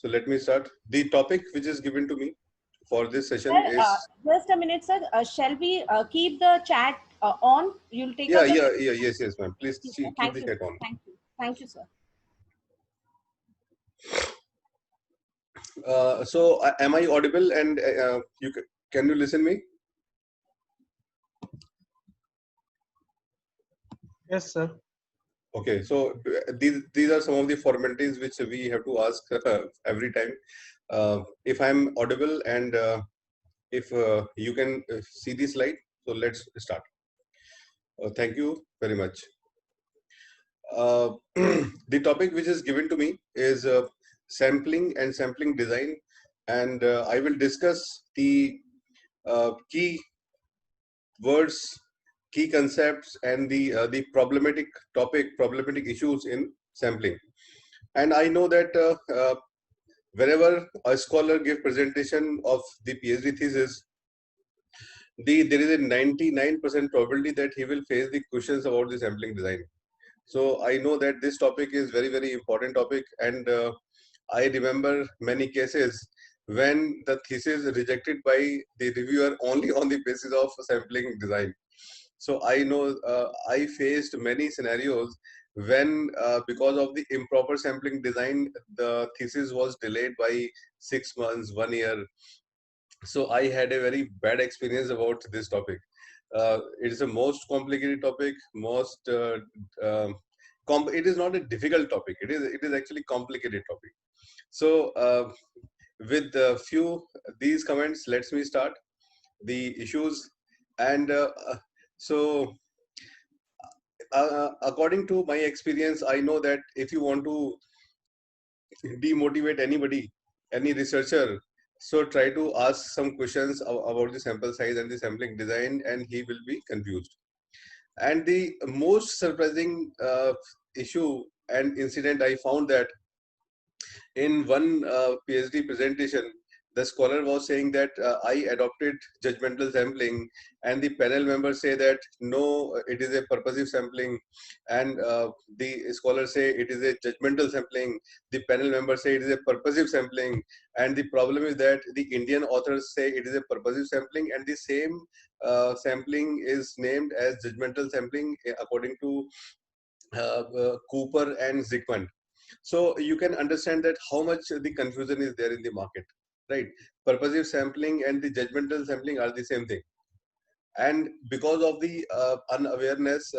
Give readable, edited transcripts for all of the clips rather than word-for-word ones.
So let me start. The topic which is given to me for this session Sir, is just a minute, sir. Shall we keep the chat on? You'll take up the. yes, ma'am. Please keep Thank the you, chat sir. on. Thank you. Thank you, sir. So am I audible? And can you listen me? Yes, sir. Okay, so these are some of the formalities which we have to ask every time. If I'm audible and if you can see the slide, so let's start. Thank you very much. The topic which is given to me is sampling and sampling design, and I will discuss the key words, key concepts, and the problematic issues in sampling. And I know that whenever a scholar gives presentation of the PhD thesis, there is a 99% probability that he will face the questions about the sampling design. So I know that this topic is very important topic, and I remember many cases when the thesis is rejected by the reviewer only on the basis of sampling design. So I know I faced many scenarios when because of the improper sampling design, the thesis was delayed by 6 months, 1 year. So I had a very bad experience about this topic. It is a most complicated topic, it is not a difficult topic. It is actually complicated topic. So with a few these comments, let's me start the issues. And so according to my experience, I know that if you want to demotivate anybody, any researcher, so try to ask some questions about the sample size and the sampling design, and he will be confused. And the most surprising issue and incident, I found that in one PhD presentation, the scholar was saying that I adopted judgmental sampling, and the panel members say that no, it is a purposive sampling, and the scholar say it is a judgmental sampling. The panel members say it is a purposive sampling, and the problem is that the Indian authors say it is a purposive sampling, and the same sampling is named as judgmental sampling according to Cooper and Zickman. So you can understand that how much the confusion is there in the market, right? Purposive sampling and the judgmental sampling are the same thing. And because of the unawareness,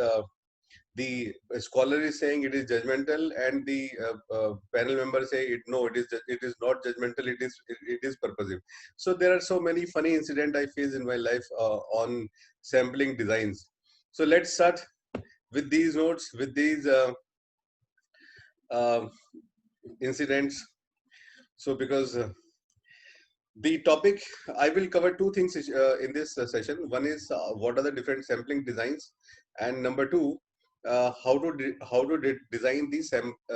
the scholar is saying it is judgmental, and the panel members say it is not judgmental, it is purposive. So there are so many funny incidents I faced in my life on sampling designs. So let's start with these notes, with these uh, incidents. So because the topic, I will cover two things in this session. One is what are the different sampling designs, and number two, how to design the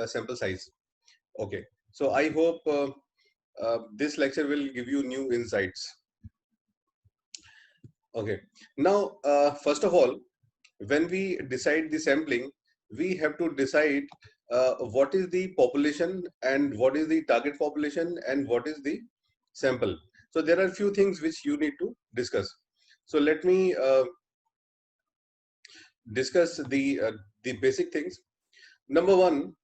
sample size. Okay, so I hope this lecture will give you new insights. Okay, now first of all, when we decide the sampling, we have to decide what is the population and what is the target population and what is the sample. So there are a few things which you need to discuss. So let me discuss the basic things. Number one,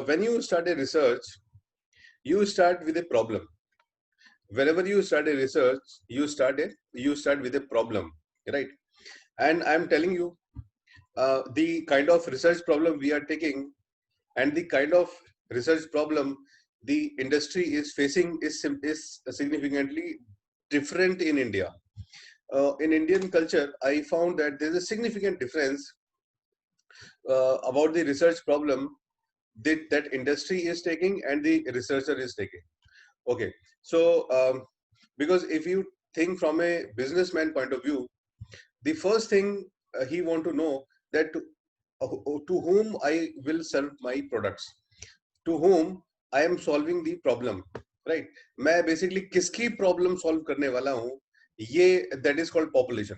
when you start a research, you start with a problem. Whenever you start a research, you start with a problem, right? And I'm telling you, the kind of research problem we are taking and the kind of research problem the industry is facing is significantly different in India. In Indian culture, I found that there's a significant difference about the research problem that industry is taking and the researcher is taking. Okay, so because if you think from a businessman point of view, the first thing he want to know that to whom I will serve my products, to whom I am solving the problem, right? मैं basically किसकी problem solve करने वाला हूँ, ये that is called population.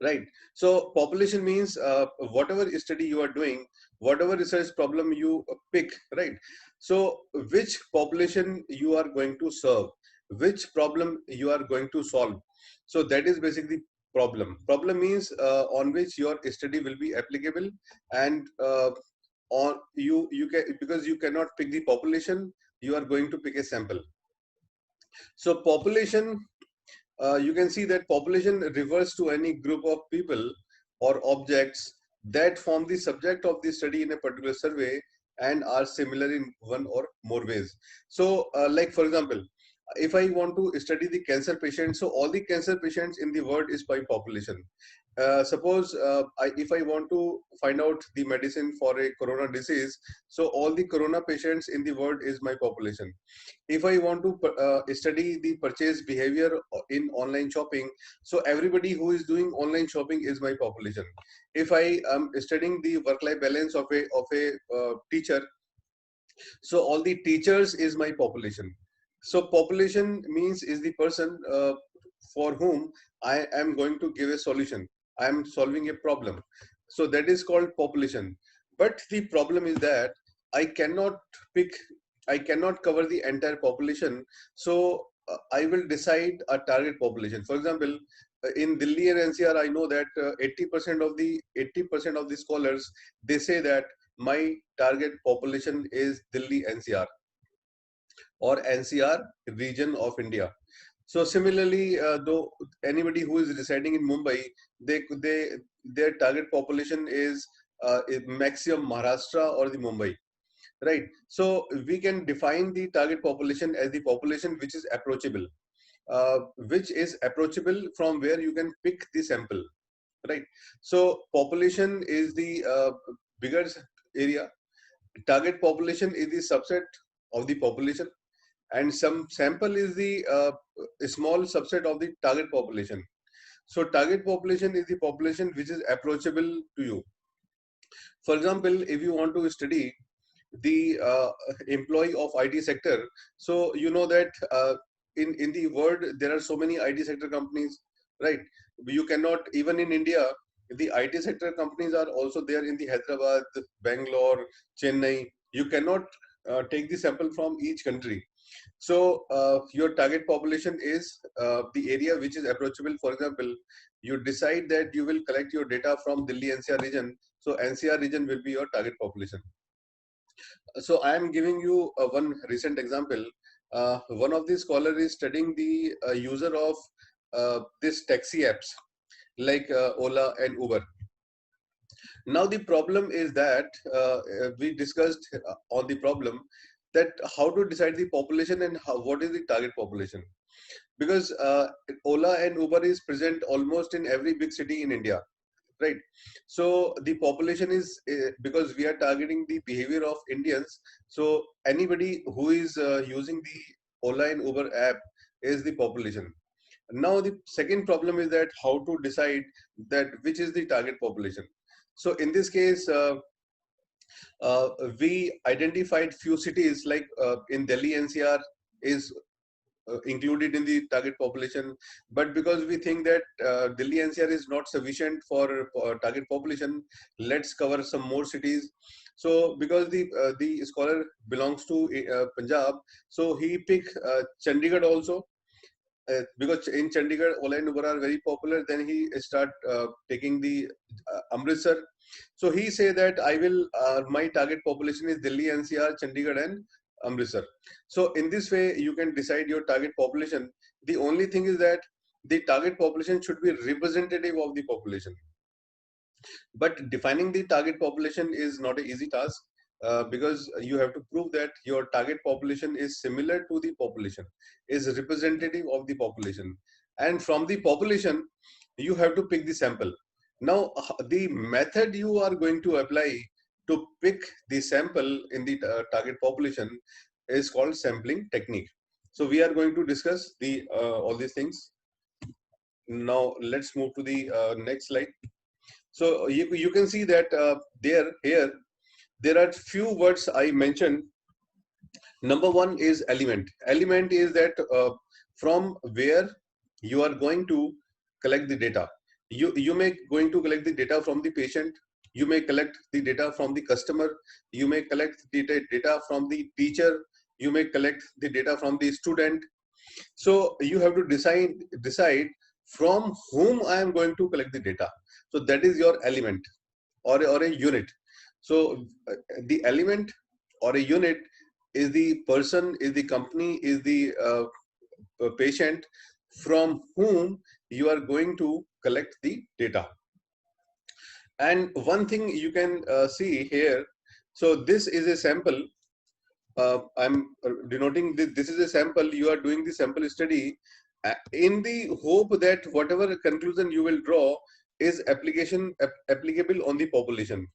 right? So population means whatever study you are doing, whatever research problem you pick, right? So which population you are going to serve, which problem you are going to solve. So that is basically problem means on which your study will be applicable. And on you can, because you cannot pick the population, you are going to pick a sample. So population, you can see that population refers to any group of people or objects that form the subject of the study in a particular survey and are similar in one or more ways. So like for example, if I want to study the cancer patients, so all the cancer patients in the world is by population. Suppose if I want to find out the medicine for a corona disease, so all the corona patients in the world is my population. If I want to study the purchase behavior in online shopping, so everybody who is doing online shopping is my population. If I am studying the work life balance of a teacher, so all the teachers is my population. So population means is the person for whom I am going to give a solution, I am solving a problem. So that is called population. But the problem is that I cannot pick, I cannot cover the entire population. So I will decide a target population. For example, in Delhi and NCR, I know that 80% of the 80% of the scholars, they say that my target population is Delhi NCR or NCR region of India. So similarly, though anybody who is residing in Mumbai, they their target population is maximum Maharashtra or the Mumbai, right? So we can define the target population as the population which is approachable from where you can pick the sample, right? So population is the bigger area, target population is the subset of the population, and some sample is the small subset of the target population. So target population is the population which is approachable to you. For example, if you want to study the employee of IT sector, so you know that in the world there are so many IT sector companies, right? You cannot, even in India, the IT sector companies are also there in the Hyderabad, Bangalore, Chennai. You cannot take the sample from each country. So your target population is the area which is approachable. For example, you decide that you will collect your data from Delhi NCR region, so NCR region will be your target population. So I am giving you one recent example. One of the scholars is studying the user of this taxi apps like Ola and Uber. Now the problem is that we discussed on the problem that how to decide the population and what is the target population. Because Ola and Uber is present almost in every big city in India, right? So the population is because we are targeting the behavior of Indians. So anybody who is using the Ola and Uber app is the population. Now the second problem is that how to decide that which is the target population. So in this case, we identified few cities like in Delhi NCR is included in the target population, but because we think that Delhi NCR is not sufficient for target population, let's cover some more cities. So because the scholar belongs to Punjab, so he picked Chandigarh also. Because in Chandigarh, Ola and Uber are very popular, then he start taking the Amritsar. So he say that I will, my target population is Delhi, NCR, Chandigarh and Amritsar. So in this way, you can decide your target population. The only thing is that the target population should be representative of the population. But defining the target population is not an easy task because you have to prove that your target population is similar to the population, is representative of the population. And from the population, you have to pick the sample. Now, the method you are going to apply to pick the sample in the target population is called sampling technique. So we are going to discuss the all these things. Now let's move to the next slide. So you can see that there are few words I mentioned. Number one is element. Element is that from where you are going to collect the data. You may going to collect the data from the patient, you may collect the data from the customer, you may collect the data from the teacher, you may collect the data from the student. So you have to decide from whom I am going to collect the data. So that is your element, or a unit. So the element or a unit is the person, is the company, is the patient from whom you are going to collect the data. And one thing you can see here, so this is a sample. I'm denoting this is a sample. You are doing the sample study in the hope that whatever conclusion you will draw is applicable on the population.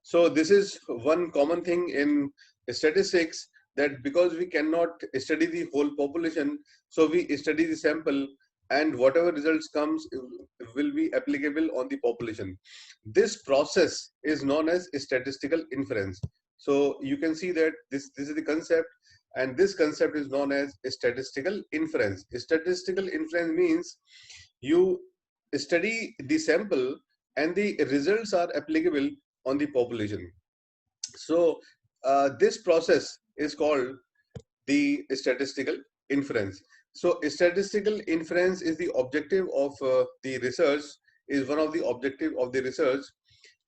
So this is one common thing in statistics, that because we cannot study the whole population, so we study the sample, and whatever results comes will be applicable on the population. This process is known as statistical inference. So you can see that this is the concept, and this concept is known as statistical inference. Statistical inference means you study the sample and the results are applicable on the population. So this process is called the statistical inference. So statistical inference is the objective of the research, is one of the objective of the research,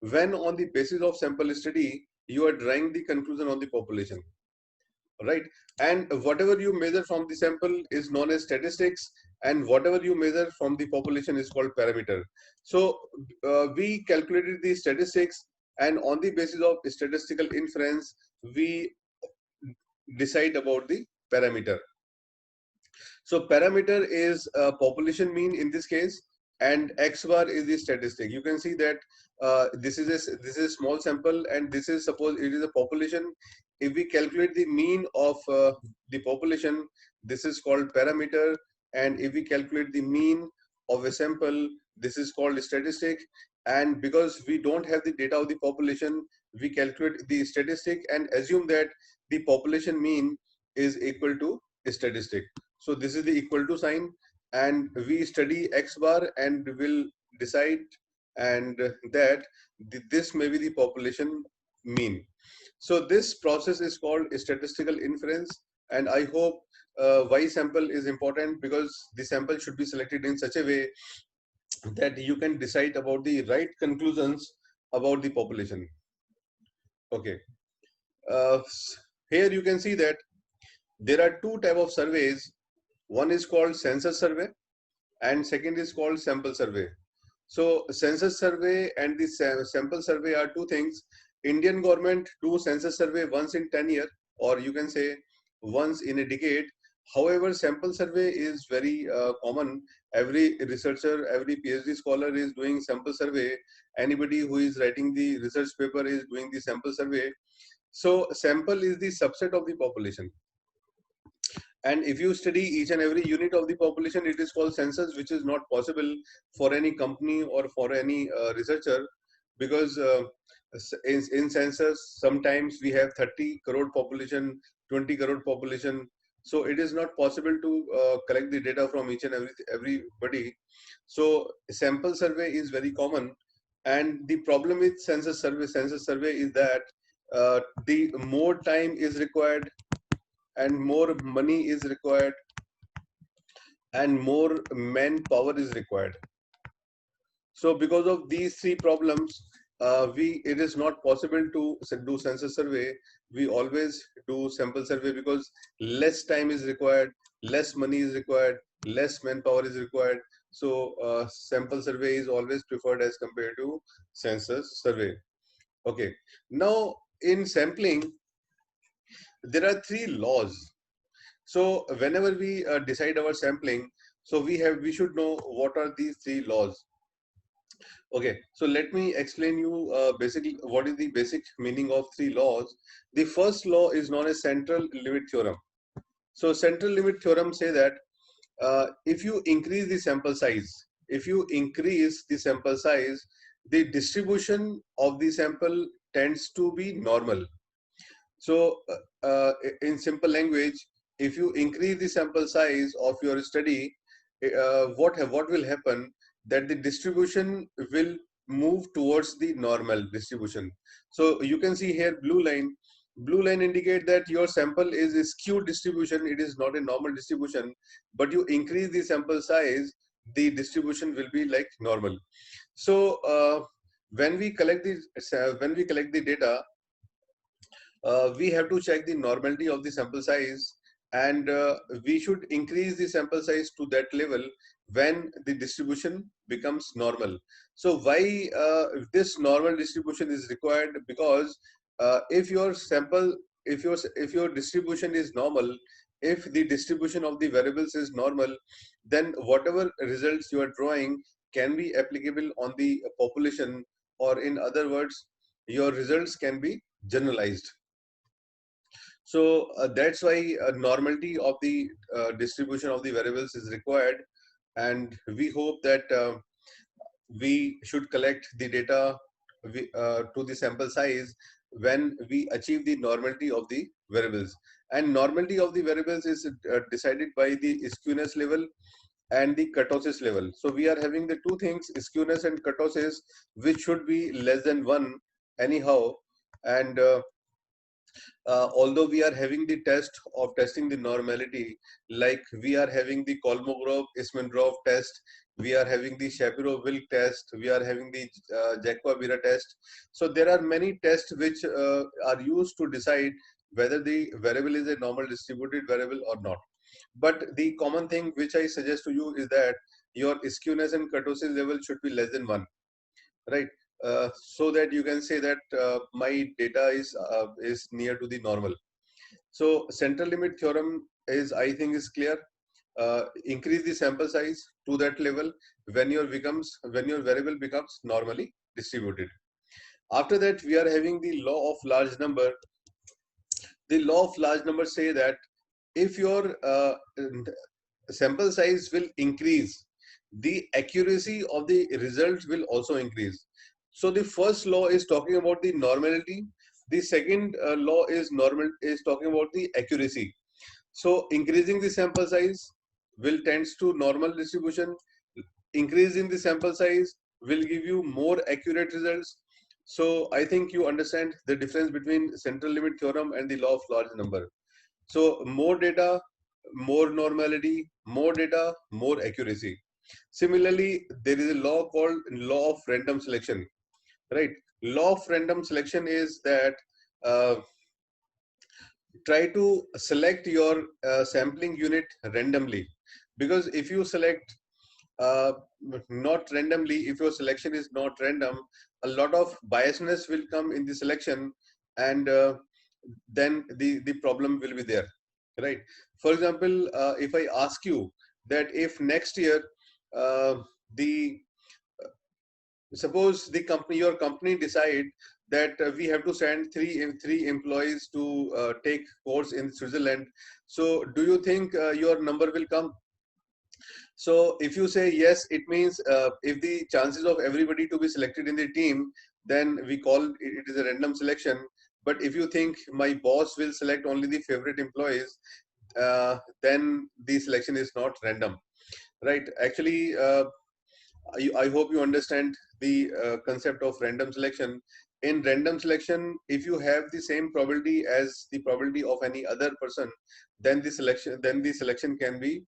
when on the basis of sample study you are drawing the conclusion on the population, right? And whatever you measure from the sample is known as statistics, and whatever you measure from the population is called parameter. So we calculated the statistics, and on the basis of statistical inference we decide about the parameter. So parameter is population mean in this case, and x bar is the statistic. You can see that this is a small sample, and this is, suppose it is a population. If we calculate the mean of the population, this is called parameter, and if we calculate the mean of a sample, this is called statistic. And because we don't have the data of the population, we calculate the statistic and assume that the population mean is equal to statistic. So this is the equal to sign, and we study x bar and will decide and that this may be the population mean. So this process is called statistical inference, and I hope why sample is important, because the sample should be selected in such a way that you can decide about the right conclusions about the population. Okay, uh, here you can see that there are two type of surveys. One is called census survey, and second is called sample survey. So census survey and the sample survey are two things. Indian government do census survey once in 10 years, or you can say once in a decade. However, sample survey is very common. Every researcher, every PhD scholar is doing sample survey. Anybody who is writing the research paper is doing the sample survey. So sample is the subset of the population. And if you study each and every unit of the population, it is called census, which is not possible for any company or for any researcher, because in census, sometimes we have 30 crore population, 20 crore population. So it is not possible to collect the data from each and everybody. So sample survey is very common. And the problem with census survey is that the more time is required, and more money is required, and more manpower is required. So because of these three problems, it is not possible to do census survey. We always do sample survey, because less time is required, less money is required, less manpower is required. So sample survey is always preferred as compared to census survey. Okay, now in sampling there are three laws. So whenever we decide our sampling, so we should know what are these three laws. Okay, so let me explain you basically what is the basic meaning of three laws. The first law is known as central limit theorem. So central limit theorem say that if you increase the sample size, the distribution of the sample tends to be normal. So, in simple language, if you increase the sample size of your study, what will happen? that the distribution will move towards the normal distribution. So you can see here blue line. Blue line indicate that your sample is a skewed distribution. It is not a normal distribution, but you increase the sample size, the distribution will be like normal. So when we collect the data, we have to check the normality of the sample size, and we should increase the sample size to that level when the distribution becomes normal. So why this normal distribution is required? Because if your sample, if your distribution is normal, if the distribution of the variables is normal, then whatever results you are drawing can be applicable on the population, or in other words, your results can be generalized. So that's why normality of the distribution of the variables is required, and we hope that we should collect the data to the sample size when we achieve the normality of the variables. And normality of the variables is decided by the skewness level and the kurtosis level. So we are having the two things, skewness and kurtosis, which should be less than 1 anyhow. And although we are having the test of testing the normality, like we are having the Kolmogorov-Ismendorf test, we are having the Shapiro-Wilk test, we are having the Jacqua-Bira test. So there are many tests which are used to decide whether the variable is a normal distributed variable or not. But the common thing which I suggest to you is that your skewness and kurtosis level should be less than 1, right? So that you can say that my data is near to the normal. So central limit theorem is, I think, is clear. Increase the sample size to that level when your variable becomes normally distributed. After that, we are having the law of large number. The law of large number say that if your sample size will increase, the accuracy of the results will also increase. So the first law is talking about the normality. The second law is talking about the accuracy. So increasing the sample size will tends to normal distribution. Increasing the sample size will give you more accurate results. So I think you understand the difference between central limit theorem and the law of large number. So more data, more normality, more data, more accuracy. Similarly, there is a law called law of random selection, right? Law of random selection is that try to select your sampling unit randomly, because if you select uh, not randomly, if your selection is not random, a lot of biasness will come in the selection, and then the problem will be there, right? For example, if I ask you that if next year uh, the suppose the company, your company decide that we have to send three employees to take course in Switzerland, so do you think your number will come? So if you say yes, it means if the chances of everybody to be selected in the team, then we call it is a random selection. But if you think my boss will select only the favorite employees, then the selection is not random, right? Actually, I hope you understand the concept of random selection. In random selection, if you have the same probability as the probability of any other person, then the selection can be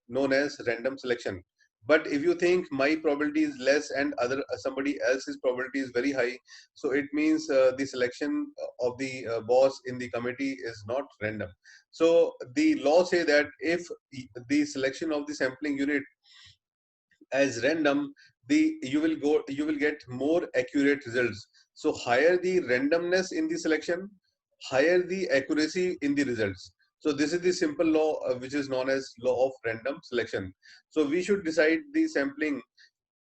known as random selection. But if you think my probability is less and other somebody else's probability is very high, so it means the selection of the boss in the committee is not random. So the law say that if the selection of the sampling unit as random, you will get more accurate results. So higher the randomness in the selection, higher the accuracy in the results. So this is the simple law which is known as law of random selection. So we should decide the sampling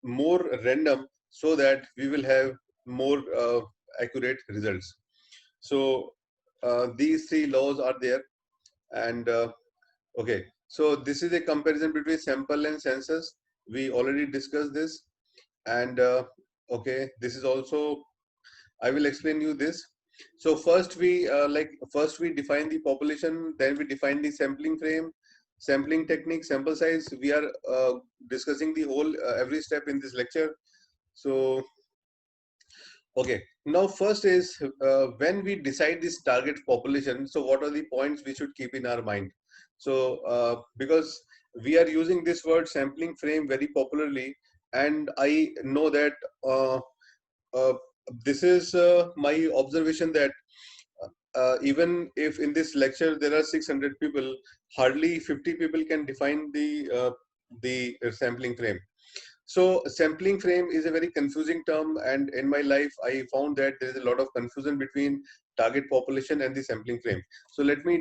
more random so that we will have more accurate results. So these three laws are there, and okay, so this is a comparison between sample and census. We already discussed this, and okay, this is also, I will explain you this. So first we first we define the population, then we define the sampling frame, sampling technique, sample size. We are discussing the whole every step in this lecture. So okay, now first is when we decide this target population, so what are the points we should keep in our mind? So because we are using this word sampling frame very popularly, and I know that uh, this is my observation that even if in this lecture there are 600 people, hardly 50 people can define the sampling frame. So sampling frame is a very confusing term, and in my life I found that there is a lot of confusion between target population and the sampling frame. So let me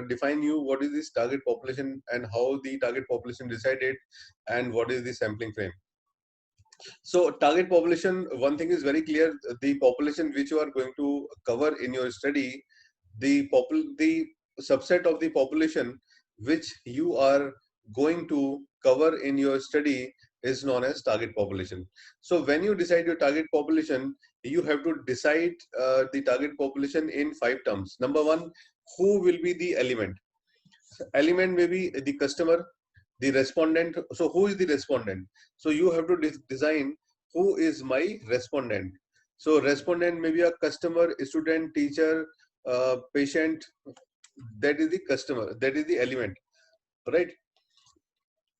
define you what is this target population and how the target population decided, and what is the sampling frame. So target population, one thing is very clear: the population which you are going to cover in your study, the subset of the population which you are going to cover in your study is known as target population. So when you decide your target population, you have to decide the target population in 5 terms. Number one, who will be the element? Element may be the customer, the respondent. So who is the respondent? So you have to design who is my respondent. So respondent may be a customer, student, teacher, patient. That is the customer, that is the element, right?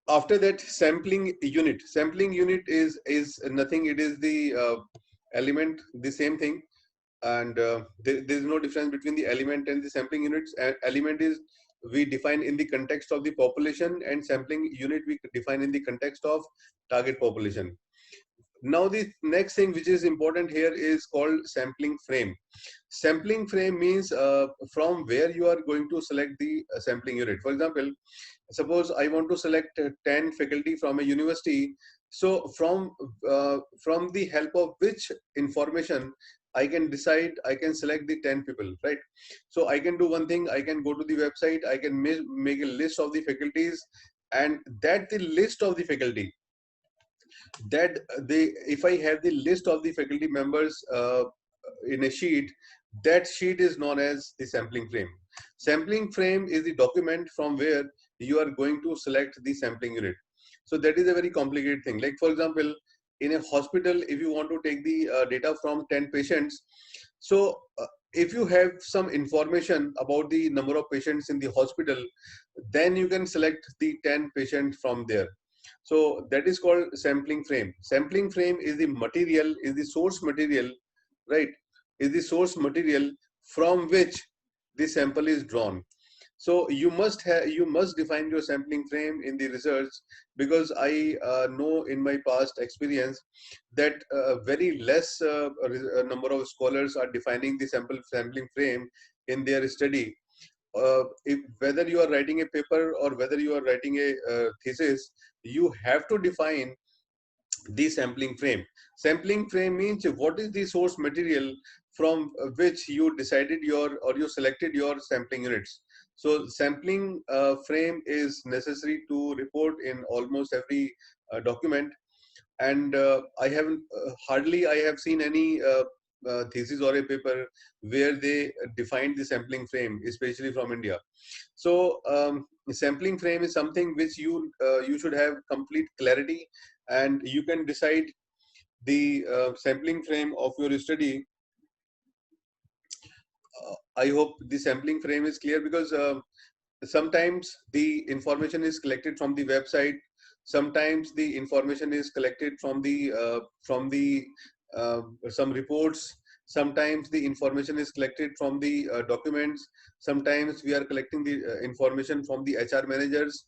After that, sampling unit is nothing, it is the element, the same thing. And there is no difference between the element and the sampling units. Element is we define in the context of the population, and sampling unit we define in the context of target population. Now the next thing which is important here is called sampling frame. Sampling frame means from where you are going to select the sampling unit. For example, suppose I want to select 10 faculty from a university. So from the help of which information I can decide, I can select the 10 people, right? So I can do one thing, I can go to the website, I can make a list of the faculties, and that the list of the faculty, that they, if I have the list of the faculty members in a sheet, that sheet is known as the sampling frame. Sampling frame is the document from where you are going to select the sampling unit. So that is a very complicated thing. Like for example, in a hospital, if you want to take the data from 10 patients, so if you have some information about the number of patients in the hospital, then you can select the 10 patients from there. So that is called sampling frame. Sampling frame is the material, is the source material, right? Is the source material from which the sample is drawn. So you must define your sampling frame in the research, because I know in my past experience that very less number of scholars are defining the sampling frame in their study. If whether you are writing a paper or whether you are writing a thesis, you have to define the sampling frame. Sampling frame means what is the source material from which you decided your, or you selected your sampling units. So sampling frame is necessary to report in almost every document. And I haven't hardly I have seen any thesis or a paper where they defined the sampling frame, especially from India. So sampling frame is something which you should have complete clarity, and you can decide the sampling frame of your study. I hope the sampling frame is clear, because sometimes the information is collected from the website, sometimes the information is collected from the some reports, sometimes the information is collected from the documents, sometimes we are collecting the information from the HR managers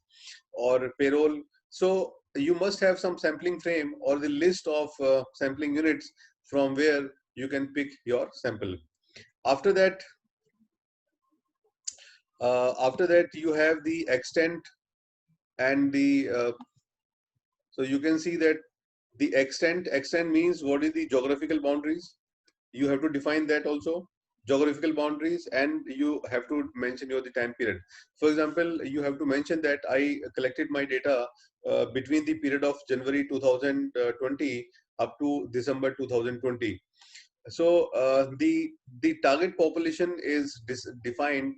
or payroll. So you must have some sampling frame or the list of sampling units from where you can pick your sample. After that, you have the extent and the so you can see that the extent means what is the geographical boundaries. You have to define that also, geographical boundaries, and you have to mention your the time period. For example, you have to mention that I collected my data between the period of January 2020 up to December 2020. So the target population is defined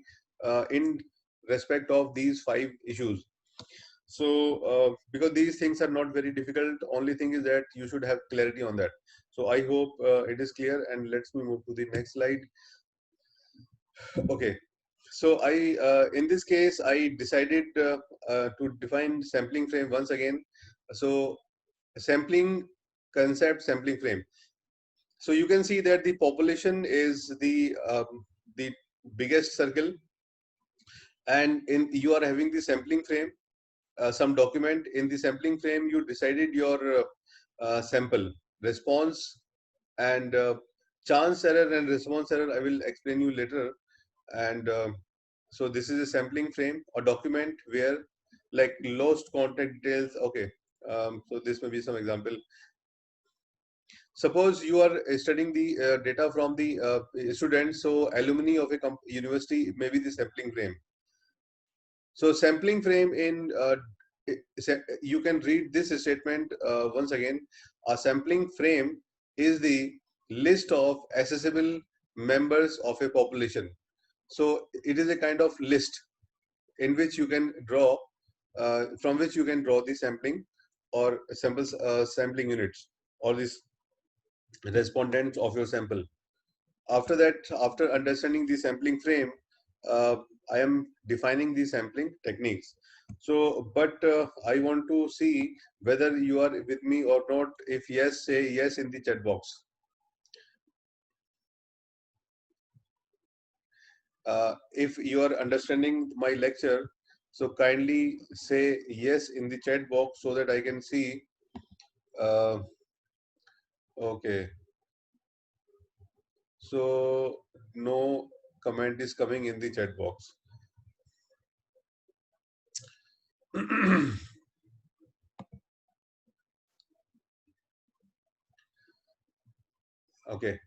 in respect of these 5 issues. So because these things are not very difficult, only thing is that you should have clarity on that. So I hope it is clear, and let's me move to the next slide. Okay, so in this case I decided to define sampling frame once again. So sampling concept, sampling frame. So you can see that the population is the biggest circle, and in you are having the sampling frame, some document. In the sampling frame you decided your sample response, and chance error and response error I will explain you later. And so this is a sampling frame or document where, like, lost contact details. Okay, so this may be some example. Suppose you are studying the data from the students, so alumni of a university may be the sampling frame. So sampling frame in you can read this statement once again. A sampling frame is the list of accessible members of a population. So it is a kind of list in which you can draw, from which you can draw the sampling or samples, sampling units, or these respondents of your sample. After that, after understanding the sampling frame, uh, I am defining the sampling techniques. So, but I want to see whether you are with me or not. If yes, say yes in the chat box. If you are understanding my lecture, so kindly say yes in the chat box so that I can see. Uh, okay. So no comment is coming in the chat box. Okay.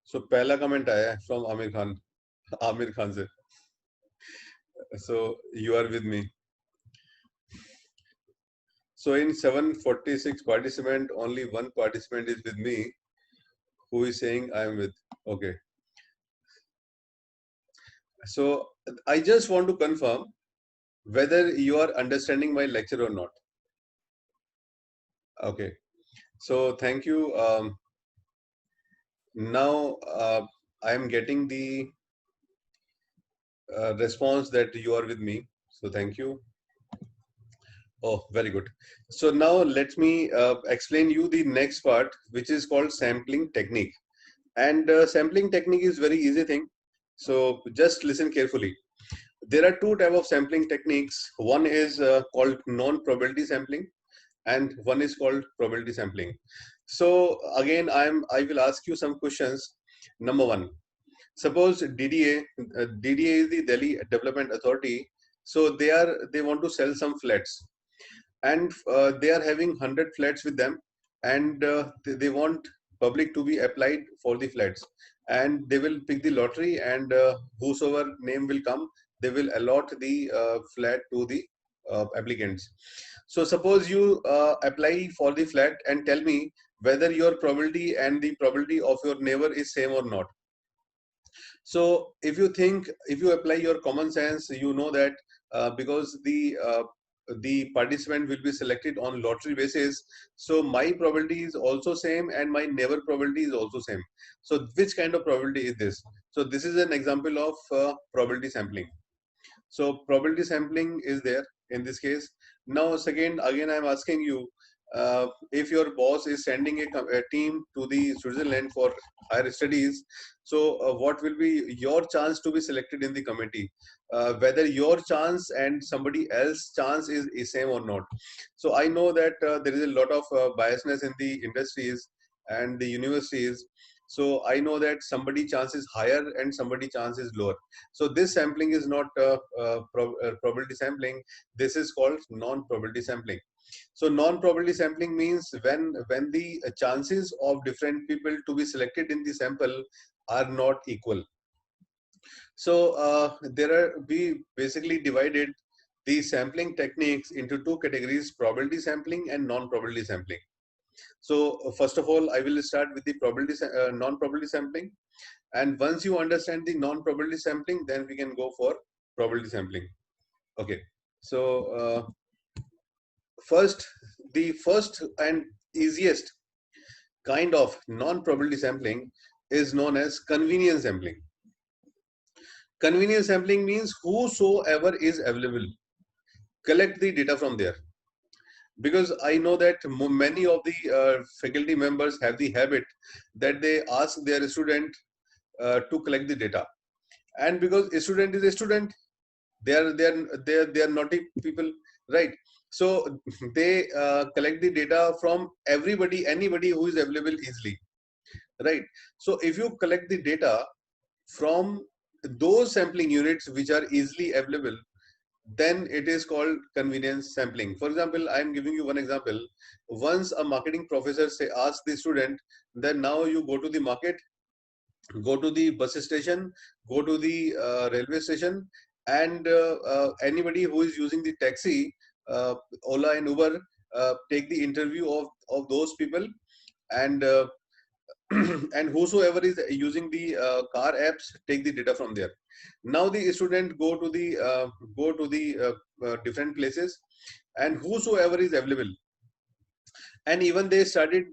So पहला comment आया है from Amir Khan. Amir Khan से. So you are with me. So in 746 participant, only one participant is with me, who is saying I am with. Okay. So I just want to confirm whether you are understanding my lecture or not. Okay. So thank you. Now I am getting the response that you are with me. So thank you. Oh, very good. So now let me explain you the next part, which is called sampling technique. And sampling technique is very easy thing. So just listen carefully. There are two types of sampling techniques. One is called non-probability sampling, and one is called probability sampling. So again, I will ask you some questions. Number one, suppose DDA, DDA is the Delhi Development Authority. So they want to sell some flats, and they are having 100 flats with them, and they want public to be applied for the flats, and they will pick the lottery, and whosoever name will come, they will allot the flat to the applicants. So suppose you apply for the flat and tell me whether your probability and the probability of your neighbor is same or not. So if you think, if you apply your common sense, you know that because the participant will be selected on lottery basis, so my probability is also same and my neighbor probability is also same. So which kind of probability is this? So this is an example of probability sampling. So probability sampling is there in this case. Now second, again I am asking you, if your boss is sending a team to the Switzerland for higher studies, so what will be your chance to be selected in the committee? Whether your chance and somebody else's chance is same or not. So I know that there is a lot of biasness in the industries and the universities. So I know that somebody chance is higher and somebody chance is lower. So this sampling is not probability sampling. This is called non-probability sampling. So non-probability sampling means when the chances of different people to be selected in the sample are not equal. So we basically divided the sampling techniques into two categories: probability sampling and non-probability sampling. So first of all, I will start with the non-probability sampling. And once you understand the non-probability sampling, then we can go for probability sampling. Okay, so the first and easiest kind of non-probability sampling is known as convenience sampling. Convenience sampling means whosoever is available, collect the data from there. Because I know that many of the faculty members have the habit that they ask their student to collect the data, and because a student is a student, they are naughty people, right? So they collect the data from anybody who is available easily, right? So if you collect the data from those sampling units which are easily available, then it is called convenience sampling. For example, I am giving you one example. Once a marketing professor ask the student, then now you go to the market, go to the bus station, go to the railway station, and anybody who is using the taxi, Ola and Uber, take the interview of those people, and and whosoever is using the car apps, take the data from there. Now the student go to the different places, and whosoever is available, and even they started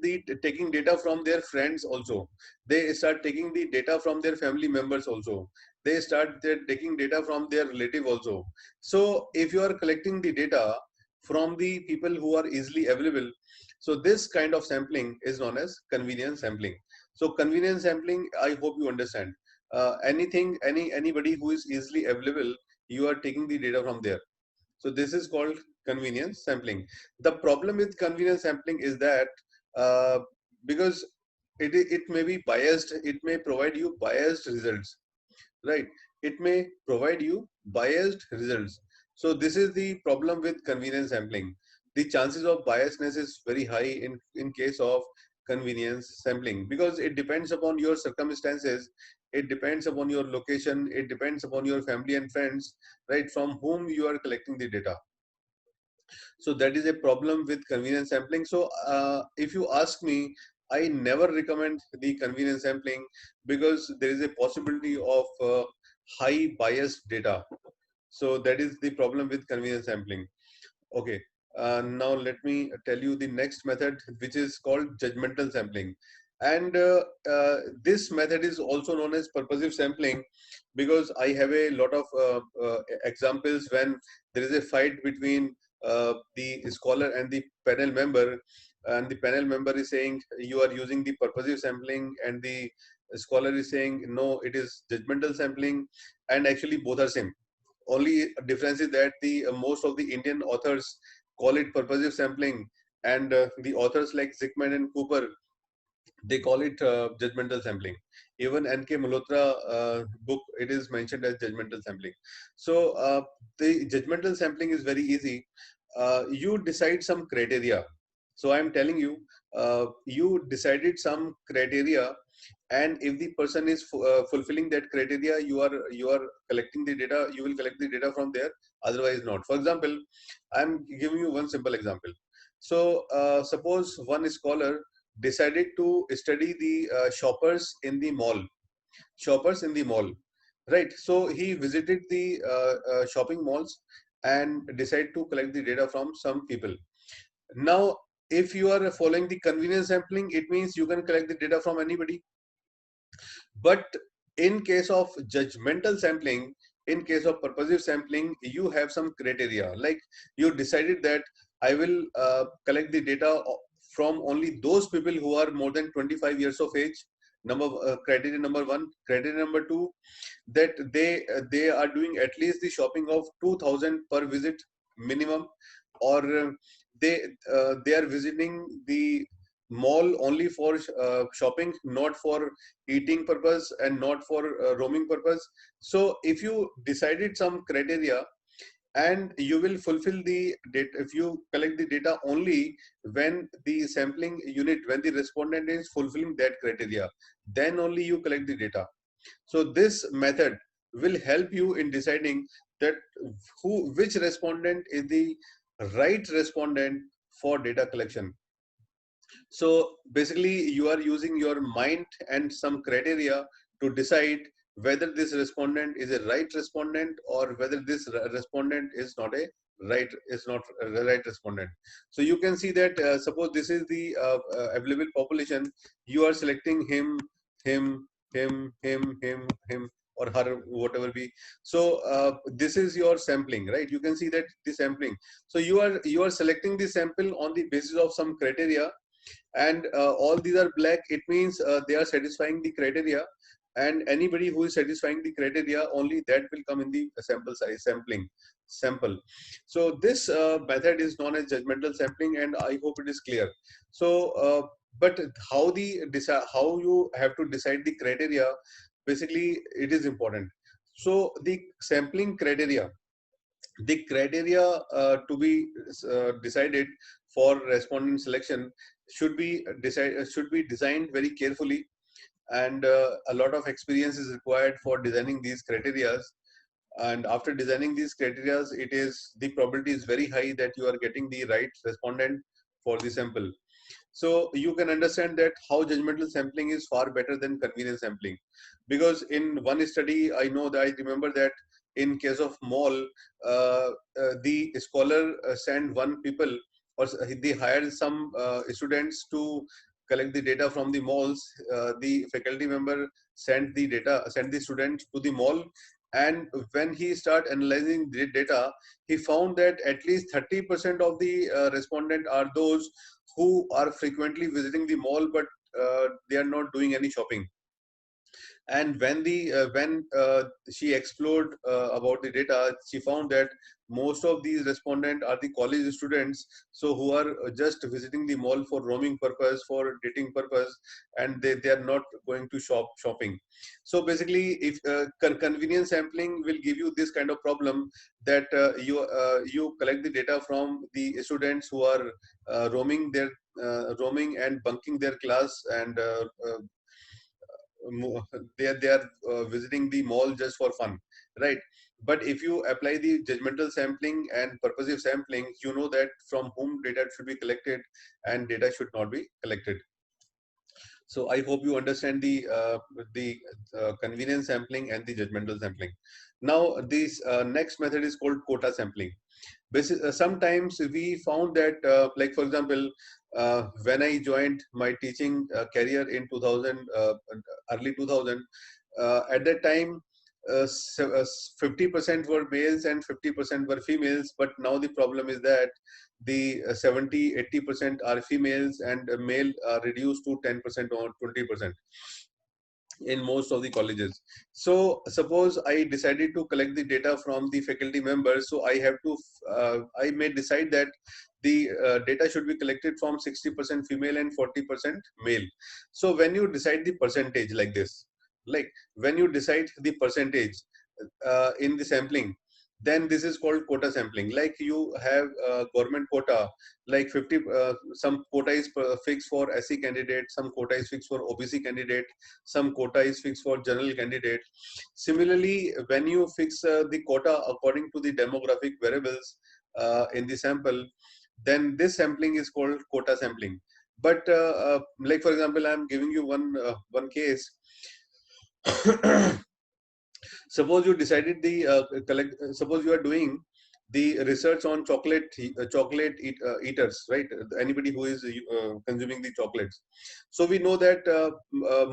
taking data from their friends also. They start taking the data from their family members also. They start taking data from their relative also. So if you are collecting the data from the people who are easily available, so this kind of sampling is known as convenience sampling. So convenience sampling, I hope you understand. Anybody who is easily available, you are taking the data from there. So this is called convenience sampling. The problem with convenience sampling is that because it may be biased, it may provide you biased results, right? It may provide you biased results. So this is the problem with convenience sampling. The chances of biasness is very high in case of convenience sampling, because it depends upon your circumstances, it depends upon your location, it depends upon your family and friends, right, from whom you are collecting the data. So that is a problem with convenience sampling. So if you ask me, I never recommend the convenience sampling, because there is a possibility of high biased data. So that is the problem with convenience sampling. Okay. Now let me tell you the next method, which is called judgmental sampling. And this method is also known as purposive sampling, because I have a lot of examples when there is a fight between the scholar and the panel member, and the panel member is saying you are using the purposive sampling, and the scholar is saying no, it is judgmental sampling, and actually both are same. Only difference is that the most of the Indian authors call it purposive sampling, and the authors like Zickman and Cooper, they call it judgmental sampling. Even N.K. Malhotra book, it is mentioned as judgmental sampling. So the judgmental sampling is very easy. You decide some criteria. So I am telling you, you decided some criteria, and if the person is fulfilling that criteria, you are collecting the data. You will collect the data from there. Otherwise, not. For example, I am giving you one simple example. So suppose one scholar decided to study the shoppers in the mall, right? So he visited the shopping malls and decided to collect the data from some people. Now, if you are following the convenience sampling, it means you can collect the data from anybody. But in case of judgmental sampling, in case of purposive sampling, you have some criteria. Like you decided that I will collect the data from only those people who are more than 25 years of age. Criteria number one. Criteria number two, that they are doing at least the shopping of 2,000 per visit minimum, or they are visiting the mall only for shopping, not for eating purpose and not for roaming purpose. So if you decided some criteria, and you will fulfill the data if you collect the data only when the sampling unit, when the respondent is fulfilling that criteria, then only you collect the data. So this method will help you in deciding that which respondent is the right respondent for data collection. So basically, you are using your mind and some criteria to decide whether this respondent is a right respondent or whether this respondent is not a right respondent. So you can see that suppose this is the available population, you are selecting him, him, or her, whatever be. So this is your sampling, right? You can see that the sampling. So you are selecting the sample on the basis of some criteria, and all these are black. It means they are satisfying the criteria, and anybody who is satisfying the criteria, only that will come in the sample size sample. So this method is known as judgmental sampling, and I hope it is clear. So but how you have to decide the criteria, basically it is important. So the sampling criteria, the criteria to be decided for respondent selection should be designed very carefully, and a lot of experience is required for designing these criteria. And after designing these criteria, the probability is very high that you are getting the right respondent for the sample. So you can understand that how judgmental sampling is far better than convenience sampling, because in one study I know that I remember that in case of mall, the scholar sent one people, or they hired some students to collect the data from the malls. The faculty member sent the student to the mall, and when he started analyzing the data, he found that at least 30% of the respondent are those who are frequently visiting the mall, but they are not doing any shopping. And when she explored about the data, she found that most of these respondents are the college students, so who are just visiting the mall for roaming purpose, for dating purpose, and they are not going to shopping. So basically, if convenience sampling will give you this kind of problem, that you collect the data from the students who are roaming and bunking their class, and they are visiting the mall just for fun, right? But if you apply the judgmental sampling and purposive sampling, you know that from whom data should be collected and data should not be collected. So I hope you understand the convenience sampling and the judgmental sampling. Now this next method is called quota sampling. Sometimes we found that, like for example, when I joined my teaching career in 2000, early 2000, at that time, 50% were males and 50% were females. But now the problem is that the 70-80% are females, and male are reduced to 10% or 20% in most of the colleges. So suppose I decided to collect the data from the faculty members, so I may decide that the data should be collected from 60% female and 40% male. So when you decide the percentage like this, like when you decide the percentage in the sampling, then this is called quota sampling. Like you have government quota, like 50, some quota is fixed for SC candidate, some quota is fixed for OBC candidate, some quota is fixed for general candidate. Similarly, when you fix the quota according to the demographic variables in the sample, then this sampling is called quota sampling. But like for example, I'm giving you one case. Suppose you decided the suppose you are doing the research on eaters, right? Anybody who is consuming the chocolates. So we know that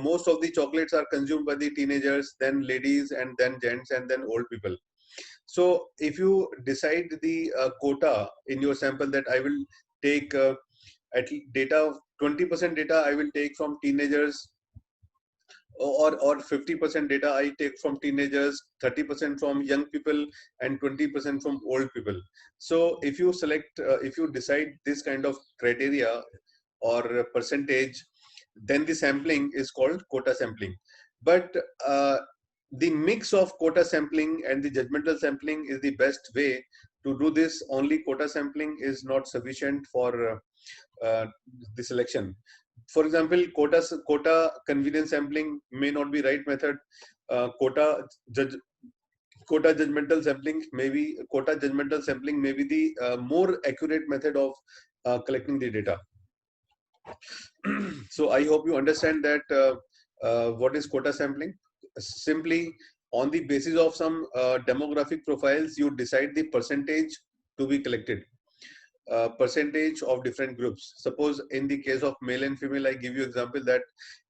most of the chocolates are consumed by the teenagers, then ladies, and then gents, and then old people. So if you decide the quota in your sample, that I will take data, 20% data I will take from teenagers, or 50% data I take from teenagers, 30% from young people, and 20% from old people. So if you decide this kind of criteria or percentage, then the sampling is called quota sampling. But the mix of quota sampling and the judgmental sampling is the best way to do this. Only quota sampling is not sufficient for the selection. For example, quota convenience sampling may not be right method. Judge, quota judgmental sampling may be the more accurate method of collecting the data. So I hope you understand that what is quota sampling. simply on the basis of some demographic profiles, you decide the percentage to be collected. Percentage of different groups. Suppose in the case of male and female, I give you example that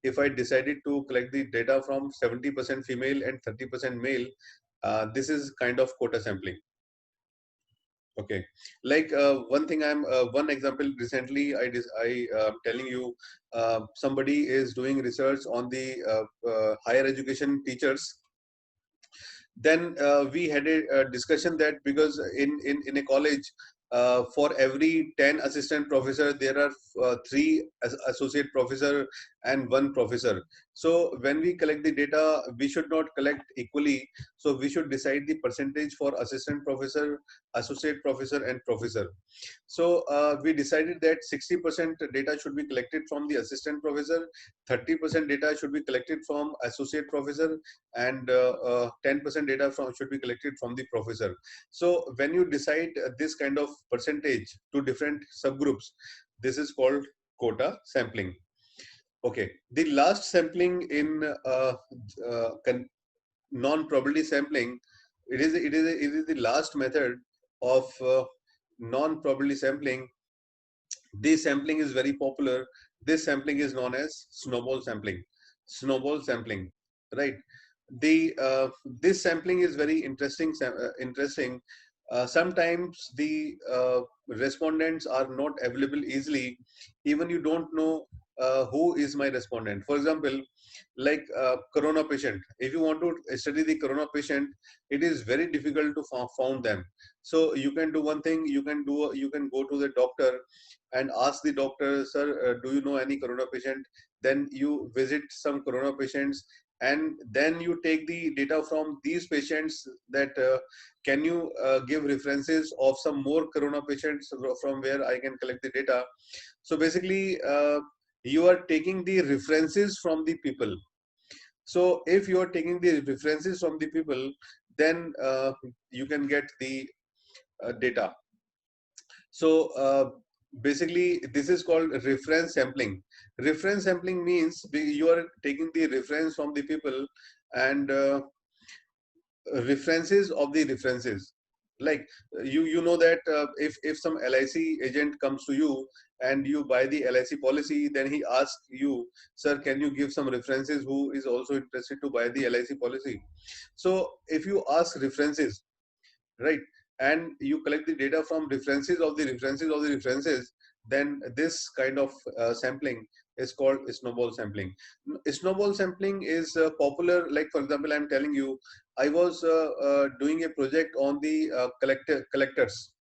if I decided to collect the data from 70% female and 30% male, this is kind of quota sampling. Okay, like one thing one example recently I telling you, somebody is doing research on the higher education teachers. Then we had a discussion that because in a college, for every 10 assistant professor there are 3 associate professor and 1 professor. So when we collect the data, we should not collect equally, so we should decide the percentage for assistant professor, associate professor and professor. So we decided that 60% data should be collected from the assistant professor, 30% data should be collected from associate professor, and 10% data should be collected from the professor. So when you decide this kind of percentage to different subgroups, this is called quota sampling. Okay, the last sampling in non-probability sampling, it is the last method of non-probability sampling. This sampling is very popular. This sampling is known as snowball sampling. Snowball sampling, right? The this sampling is very interesting. Interesting. Sometimes the respondents are not available easily. Even you don't know who is my respondent. For example, like corona patient. If you want to study the corona patient, it is very difficult to found them. So you can do one thing. You can go to the doctor and ask the doctor, sir, do you know any corona patient? Then you visit some corona patients, and then you take the data from these patients that can you give references of some more corona patients from where I can collect the data. So basically you are taking the references from the people. So if you are taking the references from the people, then you can get the data. So basically this is called reference sampling. Reference sampling means you are taking the reference from the people and references of the references. Like you know that if some LIC agent comes to you and you buy the LIC policy, then he asks you, sir, can you give some references who is also interested to buy the LIC policy? So if you ask references, right, and you collect the data from references of the references of the references, then this kind of sampling is called snowball sampling. Snowball sampling is popular. Like for example, I'm telling you, I was doing a project on the collectors.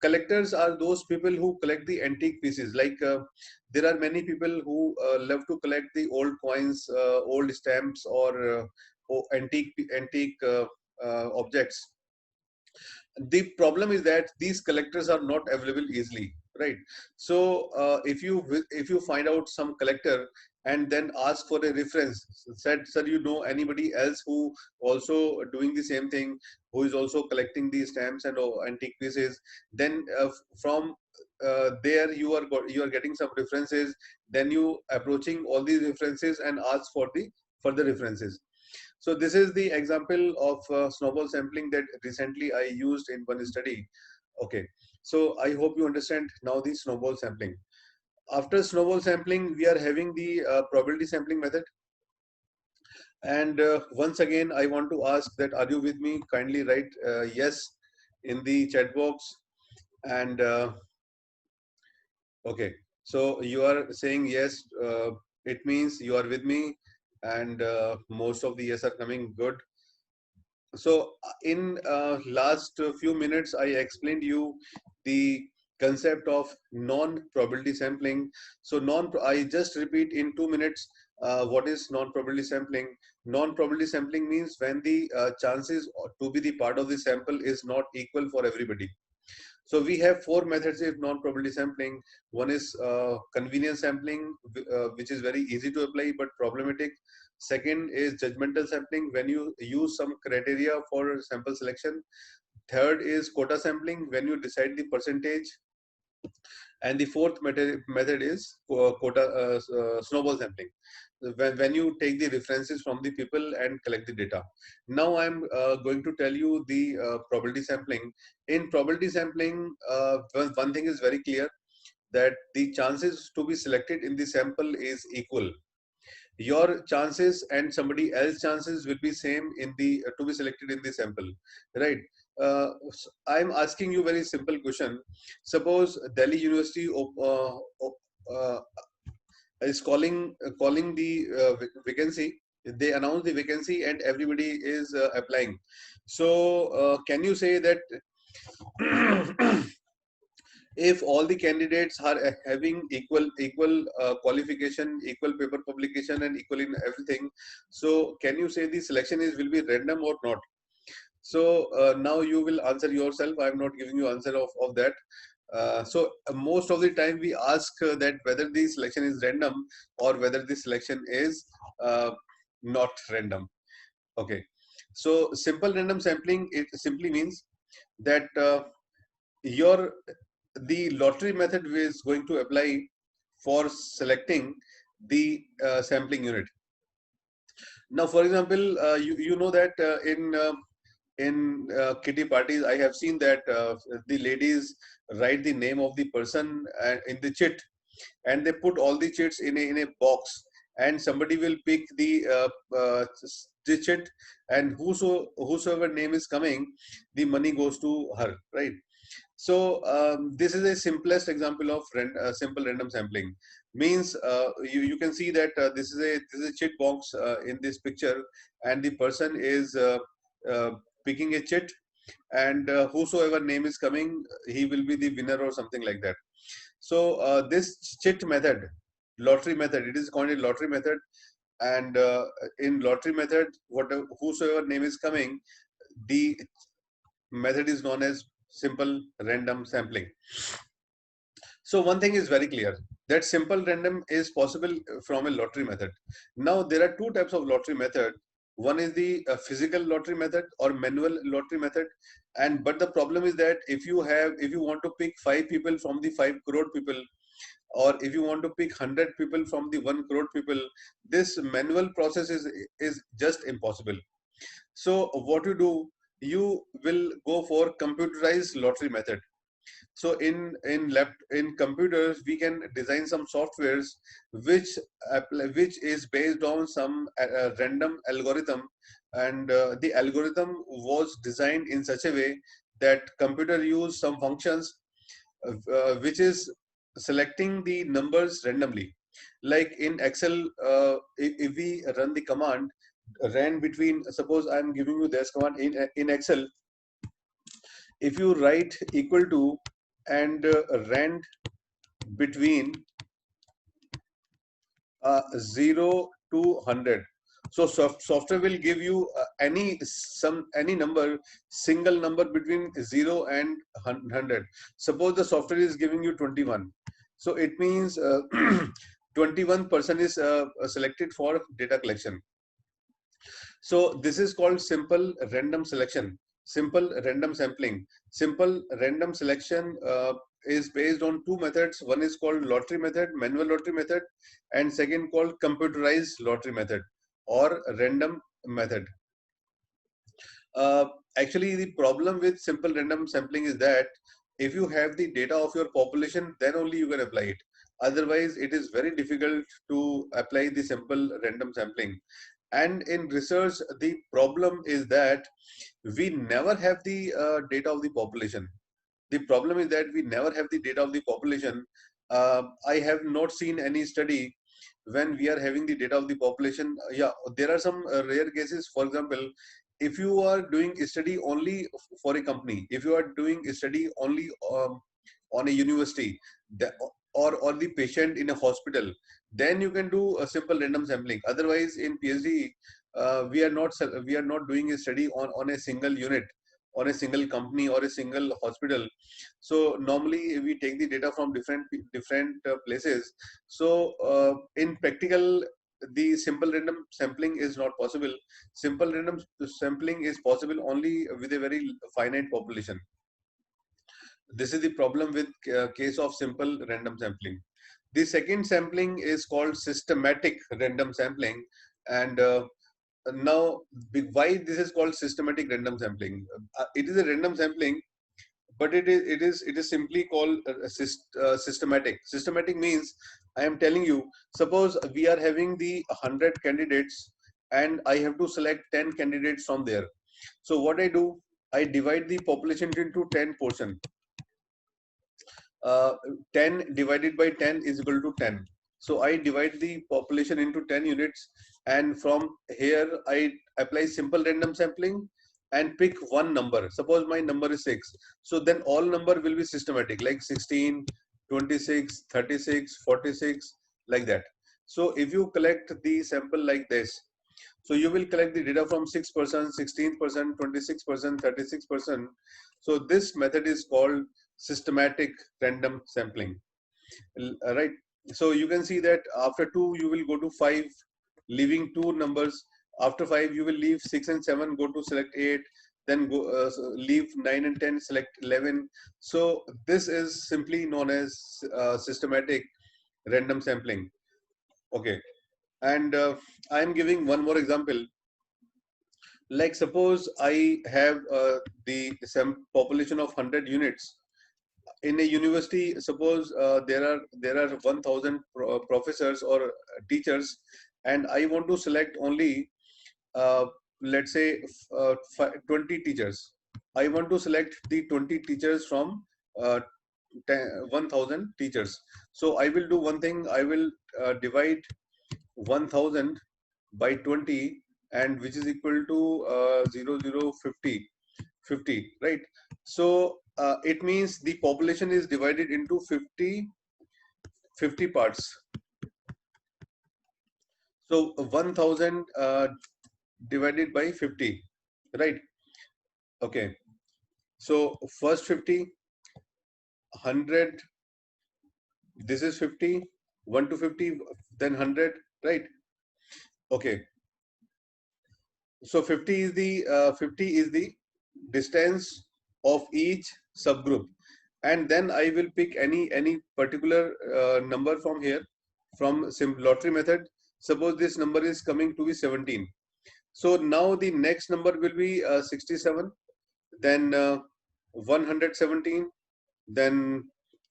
Collectors are those people who collect the antique pieces. Like there are many people who love to collect the old coins, old stamps, or antique objects. The problem is that these collectors are not available easily, right? So if you find out some collector and then ask for a reference, said, sir, you know anybody else who also doing the same thing, who is also collecting these stamps and antique pieces, then from there you are getting some references, then you approaching all these references and ask for the further references. So this is the example of snowball sampling that recently I used in one study. Okay, so I hope you understand now the snowball sampling. After snowball sampling, we are having the probability sampling method. And once again, I want to ask that, are you with me? Kindly write yes in the chat box. And okay, so you are saying yes. It means you are with me, and most of the yes are coming. Good. So in last few minutes, I explained you the concept of non-probability sampling. So I just repeat in 2 minutes what is non-probability sampling. Non-probability sampling means when the chances to be the part of the sample is not equal for everybody. So we have 4 methods of non-probability sampling. One is convenience sampling, which is very easy to apply but problematic. Second is judgmental sampling, when you use some criteria for sample selection. Third is quota sampling, when you decide the percentage And the fourth method is snowball sampling, when you take the references from the people and collect the data. Now I'm going to tell you the probability sampling. In probability sampling, one thing is very clear, that the chances to be selected in the sample is equal. Your chances and somebody else's chances will be same in the to be selected in the sample, right? I'm asking you very simple question. Suppose Delhi University uh, is calling the vacancy. They announce the vacancy and everybody is applying. So can you say that if all the candidates are having equal qualification, equal paper publication, and equal in everything, so can you say the selection is will be random or not? So now you will answer yourself. I'm not giving you answer of that. Most of the time we ask that whether the selection is random or whether the selection is uh, not random. Okay, so simple random sampling, it simply means that your the lottery method is going to apply for selecting the sampling unit. Now, for example, you know that in kitty parties, I have seen that the ladies write the name of the person in the chit, and they put all the chits in a box, and somebody will pick the chit, and whosoever name is coming, the money goes to her, right? So this is a simplest example of simple random sampling. Means you can see that this is a chit box in this picture, and the person is uh, picking a chit, and whosoever name is coming, he will be the winner or something like that. So this chit method, lottery method, it is called a lottery method, and in lottery method, whatever whosoever name is coming, the method is known as simple random sampling. So one thing is very clear, that simple random is possible from a lottery method. Now there are two types of lottery method. One is the physical lottery method or manual lottery method. And but the problem is that if you want to pick 5 people from the 5 crore people, or if you want to pick 100 people from the 1 crore people, this manual process is just impossible. So what you do, you will go for computerized lottery method. So in computers, we can design some softwares which which is based on some random algorithm, and the algorithm was designed in such a way that computer use some functions which is selecting the numbers randomly. Like in Excel, if we run the command ran between, suppose I'm giving you this command in Excel, if you write equal to and rand between 0 to 100, so software will give you any number, single number between 0 and 100. Suppose the software is giving you 21, so it means 21% is selected for data collection. So this is called simple random selection, simple random sampling. Simple random selection is based on two methods. One is called lottery method, manual lottery method, and second called computerized lottery method or random method. Uh, Actually, the problem with simple random sampling is that if you have the data of your population, then only you can apply it. Otherwise, it is very difficult to apply the simple random sampling. And in research, the problem is that we never have the data of the population. The problem is that we never have the data of the population. I have not seen any study when we are having the data of the population. Yeah, there are some rare cases. For example, if you are doing a study only for a company, if you are doing a study only on a university, or the patient in a hospital, then you can do a simple random sampling. Otherwise, in PhD, we are not doing a study on a single unit, on a single company or a single hospital. So normally we take the data from different places. So in practical, the simple random sampling is not possible. Simple random sampling is possible only with a very finite population. This is the problem with case of simple random sampling. The second sampling is called systematic random sampling, and now why this is called systematic random sampling? It is a random sampling, but it is simply called systematic. Systematic means, I am telling you, suppose we are having the 100 candidates and I have to select 10 candidates from there. So what I do, I divide the population into 10 portion. uh, 10 divided by 10 is equal to 10. So I divide the population into 10 units, and from here I apply simple random sampling and pick one number. Suppose my number is 6. So then all number will be systematic, like 16, 26, 36, 46, like that. So if you collect the sample like this, so you will collect the data from 6%, 16%, 26%, 36%. So this method is called systematic random sampling, right? So you can see that after 2 you will go to 5, leaving 2 numbers. After 5 you will leave 6 and 7, go to select 8, then go leave 9 and 10, select 11. So this is simply known as systematic random sampling. Okay, and I am giving one more example. Like suppose I have the some population of 100 units in a university. Suppose there are 1000 professors or teachers, and I want to select only uh, let's say 20 teachers. I want to select the 20 teachers from 1000 teachers. So I will do one thing. I will divide 1000 by 20, and which is equal to 0050, 50, right? So it means the population is divided into 50 parts. So 1000 divided by 50, right? Okay, so first 50, 100, this is 50, 1 to 50, then 100, right? Okay, so 50 is the distance of each subgroup, and then I will pick any particular number from here, from lottery method. Suppose this number is coming to be 17. So now the next number will be 67, then 117, then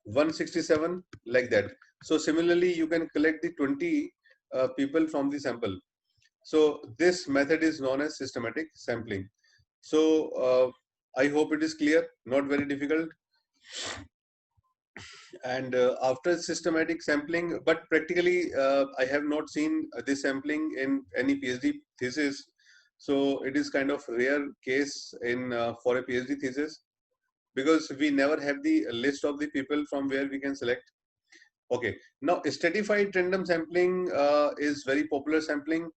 167, like that. So similarly you can collect the 20 people from the sample. So this method is known as systematic sampling. So I hope it is clear, not very difficult. And after systematic sampling, but practically I have not seen this sampling in any PhD thesis. So it is kind of rare case in for a PhD thesis, because we never have the list of the people from where we can select. Okay, now stratified random sampling is very popular sampling.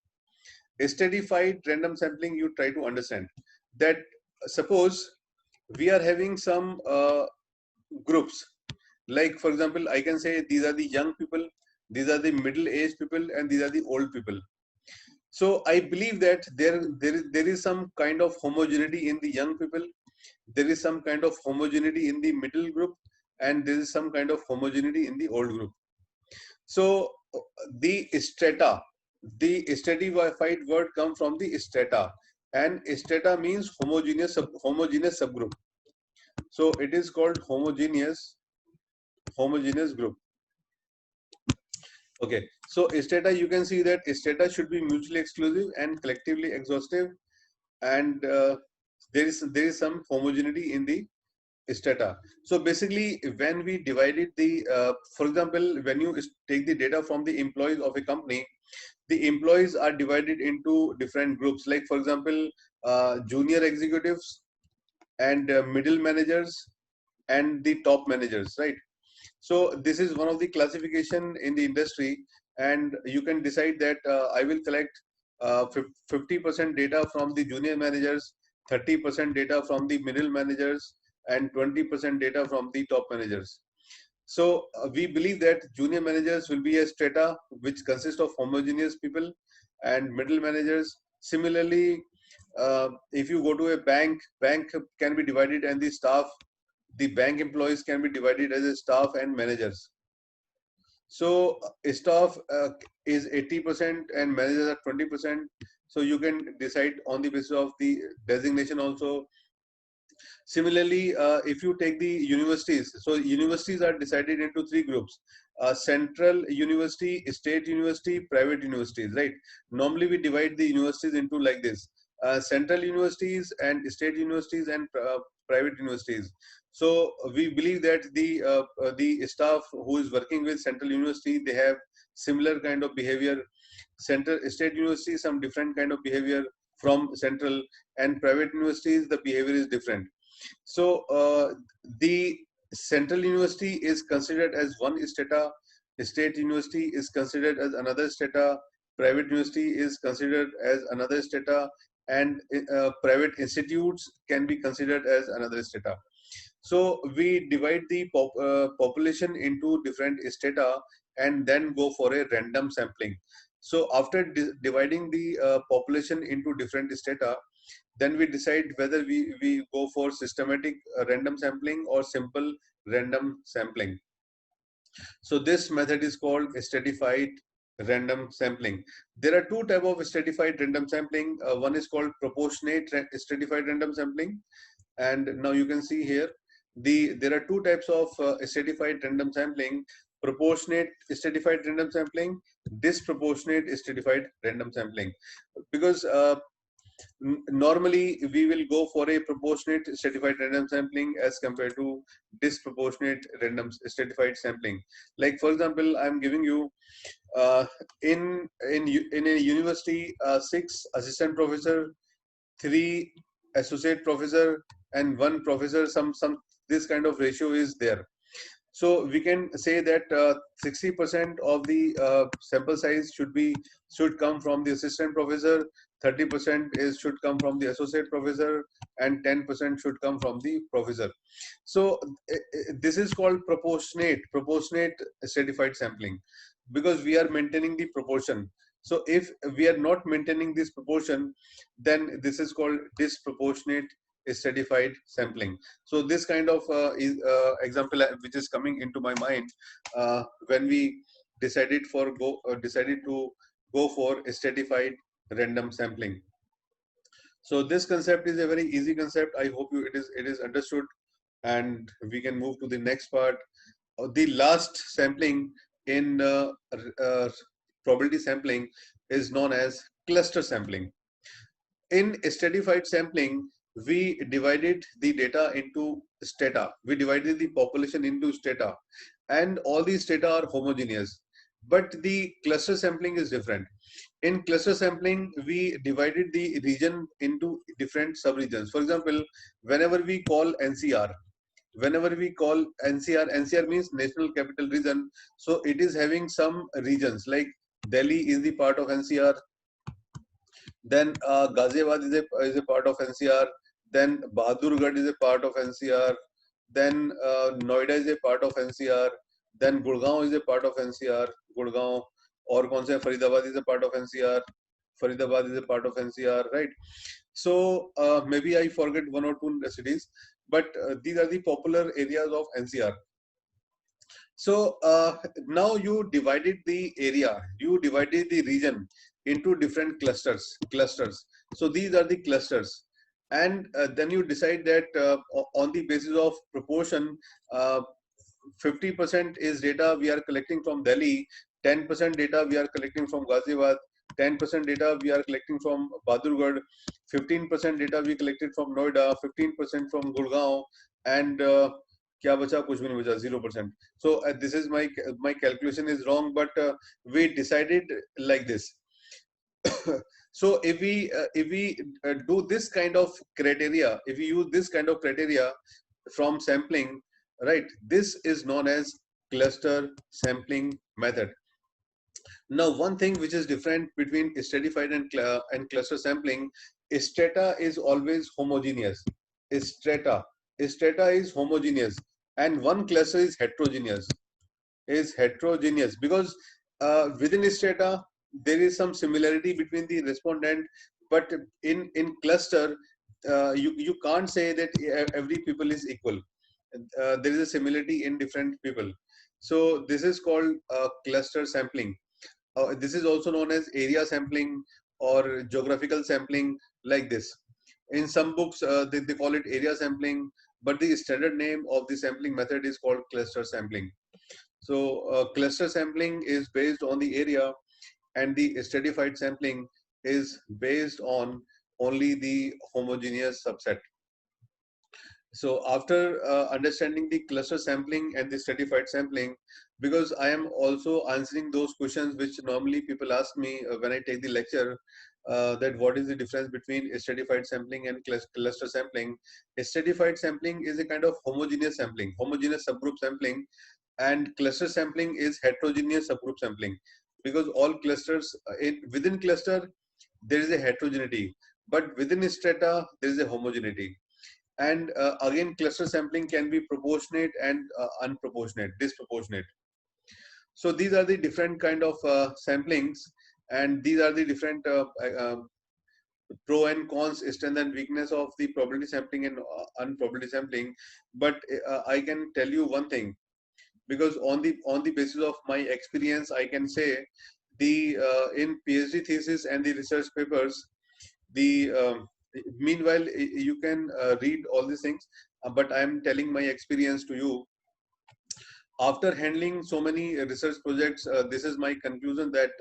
Stratified random sampling, you try to understand that suppose we are having some groups. Like for example, I can say these are the young people, these are the middle-aged people, and these are the old people. So I believe that there is some kind of homogeneity in the young people, there is some kind of homogeneity in the middle group, and there is some kind of homogeneity in the old group. So the strata, the stratified word come from the strata, and strata means homogeneous subgroup. So it is called homogeneous group. Okay, so strata, you can see that strata should be mutually exclusive and collectively exhaustive, and there is some homogeneity in the strata. So basically, when we divided the, for example, when you take the data from the employees of a company, the employees are divided into different groups. Like for example, junior executives and middle managers and the top managers, right? So this is one of the classification in the industry, and you can decide that I will collect 50% data from the junior managers, 30% data from the middle managers, and 20% data from the top managers. So we believe that junior managers will be a strata which consists of homogeneous people, and middle managers. Similarly, if you go to a bank can be divided, and the staff the bank employees can be divided as a staff and managers. So staff is 80% and managers are 20%. So you can decide on the basis of the designation also. Similarly, if you take the universities, so universities are decided into three groups: central university, state university, private universities. Right? Normally, we divide the universities into like this: central universities and state universities and private universities. So we believe that the staff who is working with central university, they have similar kind of behavior. Central state university, some different kind of behavior from central, and private universities, the behavior is different. So the central university is considered as one strata, state university is considered as another strata, private university is considered as another strata, and private institutes can be considered as another strata. So we divide the population into different strata and then go for a random sampling. So after dividing the population into different strata, then we decide whether we go for systematic random sampling or simple random sampling. So this method is called stratified random sampling. There are two types of stratified random sampling. One is called proportionate stratified random sampling, and now you can see here there are two types of stratified random sampling: proportionate stratified random sampling, disproportionate stratified random sampling. Because normally we will go for a proportionate stratified random sampling as compared to disproportionate random stratified sampling. Like for example, I'm giving you in a university, 6 assistant professor, 3 associate professor, and 1 professor. Some this kind of ratio is there. So we can say that 60% of the sample size should come from the assistant professor, 30% should come from the associate professor, and 10% should come from the professor. So this is called proportionate stratified sampling, because we are maintaining the proportion. So if we are not maintaining this proportion, then this is called disproportionate stratified sampling. So this kind of example which is coming into my mind when we decided to go for stratified random sampling. So this concept is a very easy concept. I hope it is understood, and we can move to the next part. The last sampling in probability sampling is known as cluster sampling. In stratified sampling, we divided the data into strata. We divided the population into strata, and all these strata are homogeneous. But the cluster sampling is different. In cluster sampling, we divided the region into different subregions. For example, whenever we call NCR, NCR means National Capital Region. So it is having some regions like Delhi is the part of NCR. Then Ghaziabad is a part of NCR. Then Bahadurgarh is a part of NCR. Then Noida is a part of NCR. Then Gurgaon is a part of NCR. Gurgaon, or कौन से Faridabad is a part of NCR. Faridabad is a part of NCR, right? So maybe I forget one or two cities, but these are the popular areas of NCR. So now you divided the area, you divided the region into different clusters. So these are the clusters, and then you decide that on the basis of proportion, 50% is data we are collecting from Delhi, 10% data we are collecting from Ghaziabad, 10% data we are collecting from Bahadurgarh, 15% data we collected from Noida, 15% from Gurgaon, and क्या बचा? कुछ भी नहीं बचा, 0%. So this is my calculation is wrong, but we decided like this. So if we do this kind of criteria, if we use this kind of criteria from sampling, right, this is known as cluster sampling method. Now, one thing which is different between stratified and cluster sampling, strata is always homogeneous. Strata is homogeneous, and one cluster is heterogeneous. Because within strata there is some similarity between the respondent, but in cluster you can't say that every people is equal. there is a similarity in different people. So this is called cluster sampling. This is also known as area sampling or geographical sampling, like this. In some books, they call it area sampling, but the standard name of the sampling method is called cluster sampling. So cluster sampling is based on the area, and the stratified sampling is based on only the homogeneous subset. So after understanding the cluster sampling and the stratified sampling, because I am also answering those questions which normally people ask me when I take the lecture, that what is the difference between stratified sampling and cluster sampling. Stratified sampling is a kind of homogeneous sampling, homogeneous subgroup sampling, and cluster sampling is heterogeneous subgroup sampling, because all clusters within cluster there is a heterogeneity, but within strata there is a homogeneity. And again, cluster sampling can be proportionate and unproportionate, disproportionate. So these are the different kind of samplings, and these are the different pro and cons, strength and weakness of the probability sampling and unprobability sampling. But I can tell you one thing, because on the basis of my experience, I can say the in PhD thesis and the research papers, the meanwhile you can read all these things, but I am telling my experience to you. After handling so many research projects, this is my conclusion that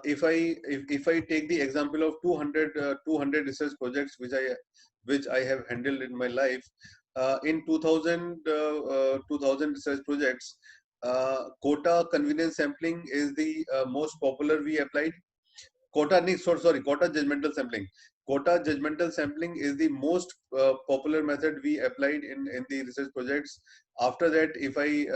if I take the example of 200 research projects which I have handled in my life, in 2000 research projects, quota convenience sampling is the most popular we applied. Quota judgmental sampling. Quota judgmental sampling is the most popular method we applied in the research projects. After that, if I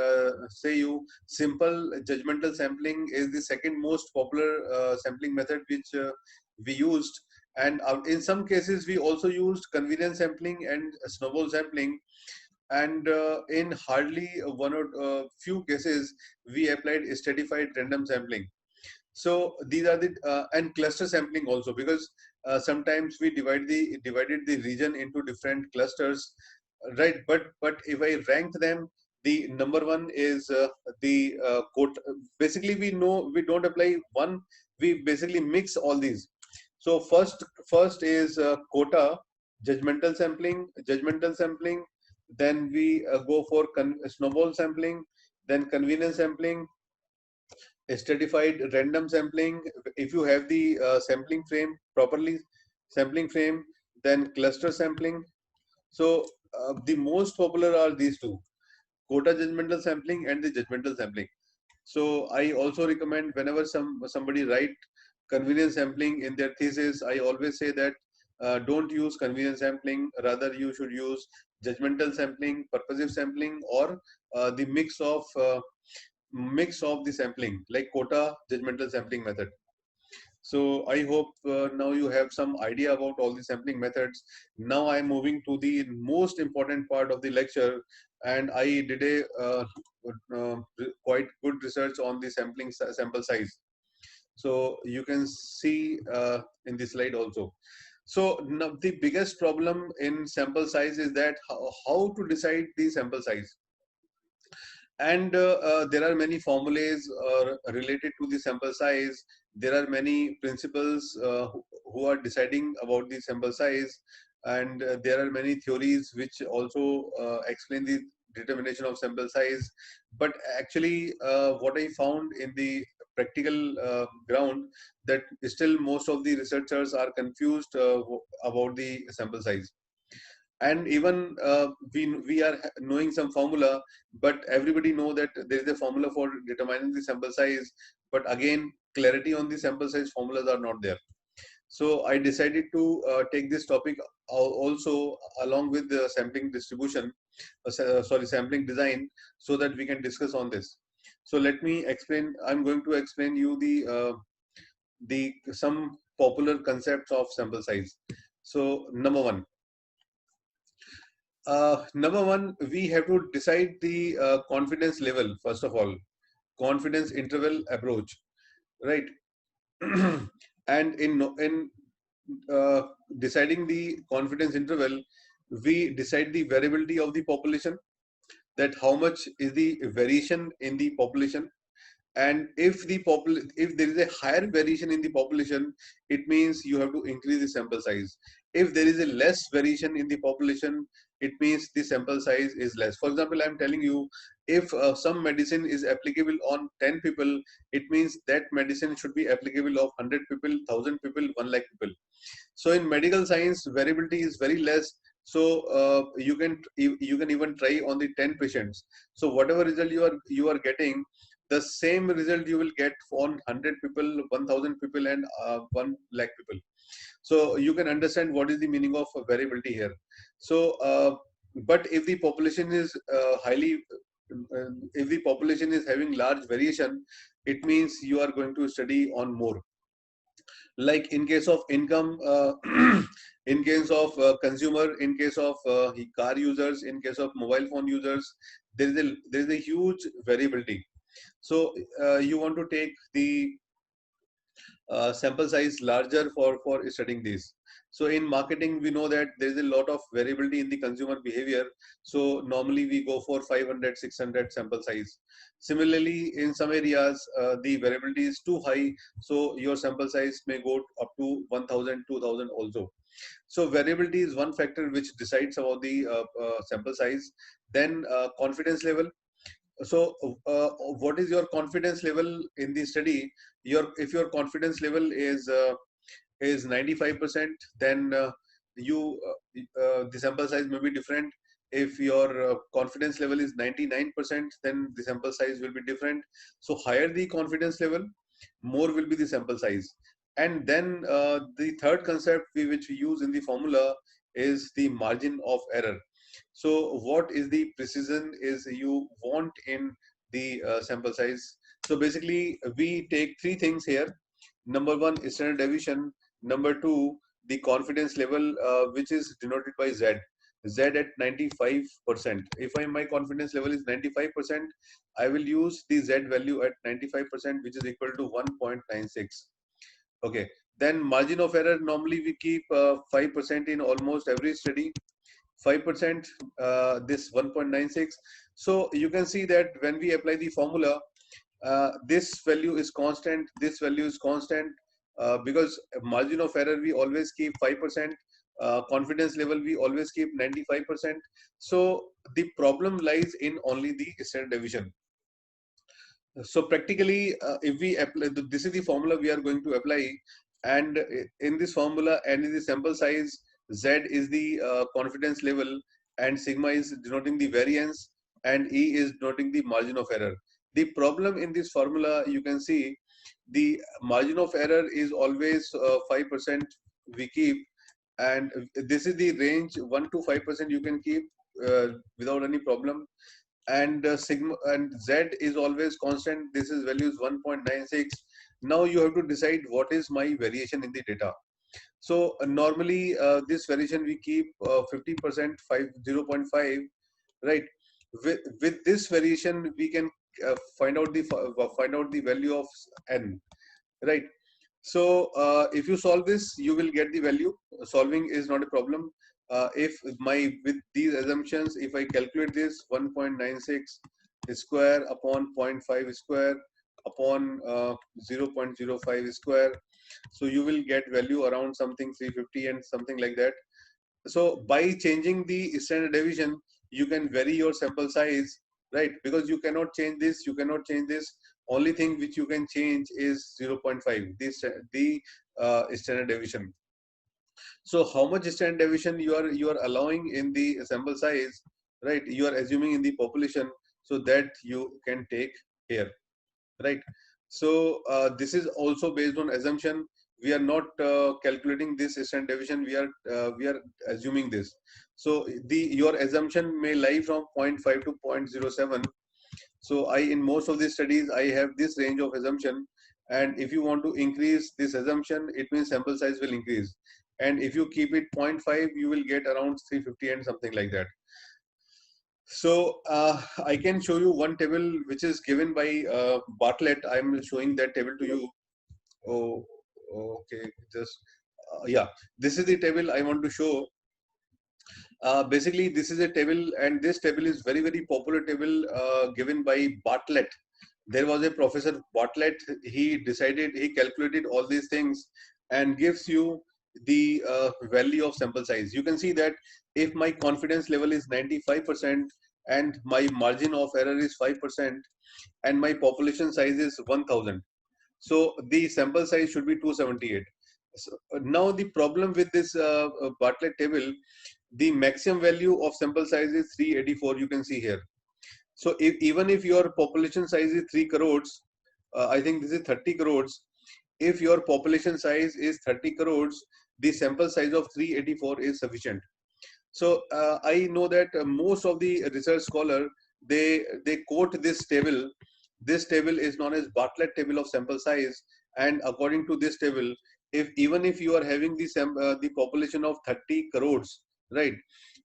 say you, simple judgmental sampling is the second most popular sampling method which we used. And in some cases, we also used convenience sampling and snowball sampling. And in hardly one or few cases, we applied stratified random sampling. So these are the and cluster sampling also, because sometimes we divided the region into different clusters, right? But if I rank them, the number one is the quote. Basically, we know we don't apply one. We basically mix all these. So first is quota judgmental sampling. Then we go for snowball sampling, then convenience sampling, stratified random sampling. If you have the sampling frame properly, sampling frame, then cluster sampling. So the most popular are these two: quota judgmental sampling and the judgmental sampling. So I also recommend, whenever somebody write convenience sampling in their thesis, I always say that don't use convenience sampling, rather you should use judgmental sampling, purposive sampling, or the mix of the sampling, like quota judgmental sampling method. So I hope now you have some idea about all the sampling methods. Now I am moving to the most important part of the lecture, and I did a quite good research on the sample size. So you can see in this slide also. So now the biggest problem in sample size is that how to decide the sample size. And there are many formulas related to the sample size. There are many principles who are deciding about the sample size, and there are many theories which also explain the determination of sample size. But actually, what I found in the practical ground, that still most of the researchers are confused about the sample size. And even we are knowing some formula, but everybody know that there is a formula for determining the sample size, but again clarity on the sample size formulas are not there. So I decided to take this topic also along with the sampling distribution, sampling design, so that we can discuss on this. So let me explain. I'm going to explain you the some popular concepts of sample size. So number one, we have to decide the confidence level, first of all, confidence interval approach, right? And in deciding the confidence interval, we decide the variability of the population, that how much is the variation in the population. And if if there is a higher variation in the population, it means you have to increase the sample size. If there is a less variation in the population, it means the sample size is less. For example, I'm telling you, if some medicine is applicable on 10 people, it means that medicine should be applicable of 100 people, 1000 people, 1 lakh people. So in medical science, variability is very less. So you can even try on the 10 patients. So whatever result you are getting, the same result you will get on 100 people, 1000 people, and 1 lakh people. So you can understand what is the meaning of variability here. So but if the population is if the population is having large variation, it means you are going to study on more. Like in case of income, in case of consumer, in case of car users, in case of mobile phone users, there is a huge variability. So you want to take the sample size larger for studying this. So in marketing, we know that there is a lot of variability in the consumer behavior. So normally we go for 500, 600 sample size. Similarly, in some areas, the variability is too high. So your sample size may go up to 1000, 2000 also. So variability is one factor which decides about the sample size. Then confidence level. So what is your confidence level in the study? If your confidence level is 95%, then the sample size may be different. If your confidence level is 99%, then the sample size will be different. So higher the confidence level, more will be the sample size. And then the third concept which we use in the formula is the margin of error. So what is the precision is you want in the sample size? So basically we take three things here. Number one is standard deviation. Number two, the confidence level, which is denoted by Z. Z at 95%. If my confidence level is 95%, I will use the Z value at 95%, which is equal to 1.96. Okay. Then margin of error, normally we keep 5% in almost every study. 5%, this 1.96. So you can see that when we apply the formula, this value is constant, this value is constant, because margin of error we always keep 5%, confidence level we always keep 95%. So the problem lies in only the standard deviation. So practically, if we apply, this is the formula we are going to apply, and in this formula and in the sample size, Z is the confidence level, and sigma is denoting the variance, and E is denoting the margin of error. The problem in this formula, you can see the margin of error is always 5% we keep, and this is the range 1 to 5% you can keep without any problem. And sigma and Z is always constant. This is values 1.96. Now you have to decide what is my variation in the data. So normally this variation we keep 50%, 0.5, right? With this variation we can find out the value of n, right? So if you solve this, you will get the value. Solving is not a problem. If with these assumptions, if I calculate this 1.96 square upon 0.5 square upon 0.05 square, so you will get value around something 350 and something like that. So by changing the standard deviation, you can vary your sample size, right? Because you cannot change this, you cannot change this. Only thing which you can change is 0.5, the standard deviation. So how much standard deviation you are allowing in the sample size, right? You are assuming in the population, so that you can take here, right? So this is also based on assumption. We are not calculating this standard deviation. We are assuming this. So your assumption may lie from 0.5 to 0.07. So in most of these studies, I have this range of assumption. And if you want to increase this assumption, it means sample size will increase. And if you keep it 0.5, you will get around 350 and something like that. So I can show you one table which is given by Bartlett. I'm showing that table to you. Oh, okay. Just yeah. This is the table I want to show. Basically, this is a table, and this table is very, very popular table given by Bartlett. There was a professor Bartlett. He calculated all these things and gives you the value of sample size. You can see that if my confidence level is 95% and my margin of error is 5% and my population size is 1000, so the sample size should be 278. So now the problem with this Bartlett table, the maximum value of sample size is 384. You can see here. So even if your population size is 3 crores, I think this is 30 crores. If your population size is 30 crores, the sample size of 384 is sufficient. So I know that most of the research scholar, they quote this table. This table is known as Bartlett table of sample size, and according to this table, if even if you are having the population of 30 crores, right,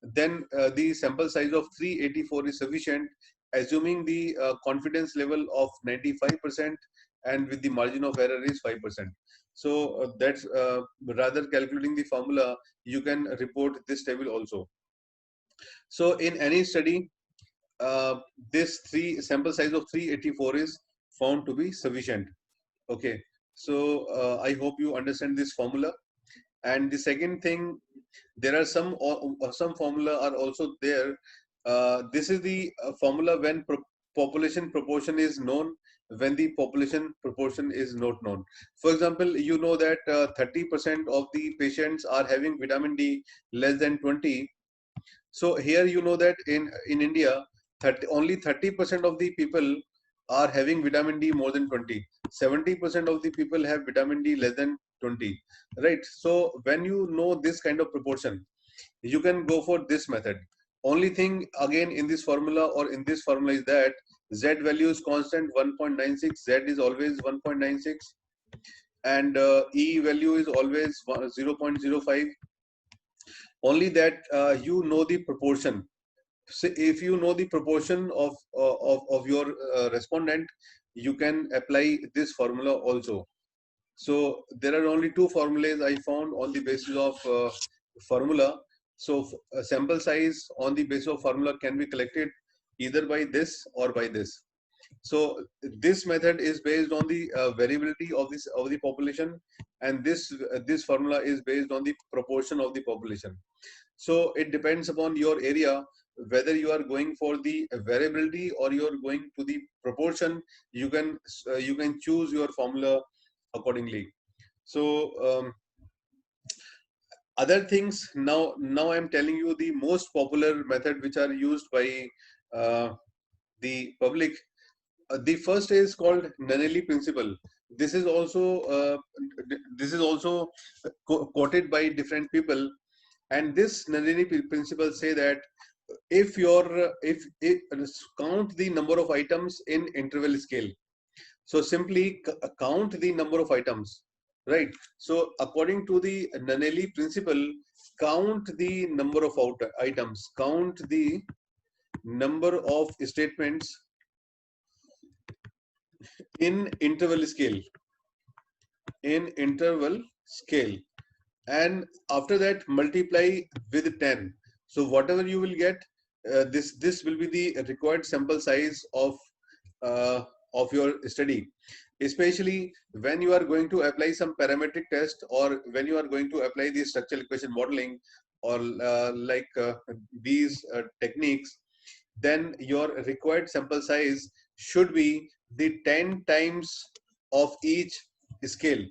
then the sample size of 384 is sufficient, assuming the confidence level of 95% and with the margin of error is 5%. So that's rather calculating the formula, you can report this table also. So in any study, this three sample size of 384 is found to be sufficient. Okay, so I hope you understand this formula. And the second thing, there are some formula are also there. This is the formula when population proportion is known, when the population proportion is not known. For example, you know that 30% of the patients are having vitamin D less than 20. So here you know that in India, only 30% of the people are having vitamin D more than 20. 70% of the people have vitamin D less than 20. Right. So when you know this kind of proportion, you can go for this method. Only thing again in this formula or in this formula is that Z value is constant 1.96. Z is always 1.96, and E value is always 0.05. Only that you know the proportion. So if you know the proportion of your respondent, you can apply this formula also. So there are only two formulas I found on the basis of formula. So sample size on the basis of formula can be collected either by this or by this. So this method is based on the variability of the population, and this formula is based on the proportion of the population. So it depends upon your area whether you are going for the variability or you are going to the proportion. You can choose your formula accordingly. So other things, now I'm telling you the most popular method which are used by the public. The first is called Nanelli principle. This is also quoted by different people, and this Nanelli principle say that if count the number of items in interval scale. So simply count the number of items, right? So according to the Nanelli principle, count the number of items, count the number of statements in interval scale, in interval scale, and after that multiply with 10. So whatever you will get, this will be the required sample size of your study, especially when you are going to apply some parametric test, or when you are going to apply the structural equation modeling, or these techniques, then your required sample size should be the 10 times of each scale.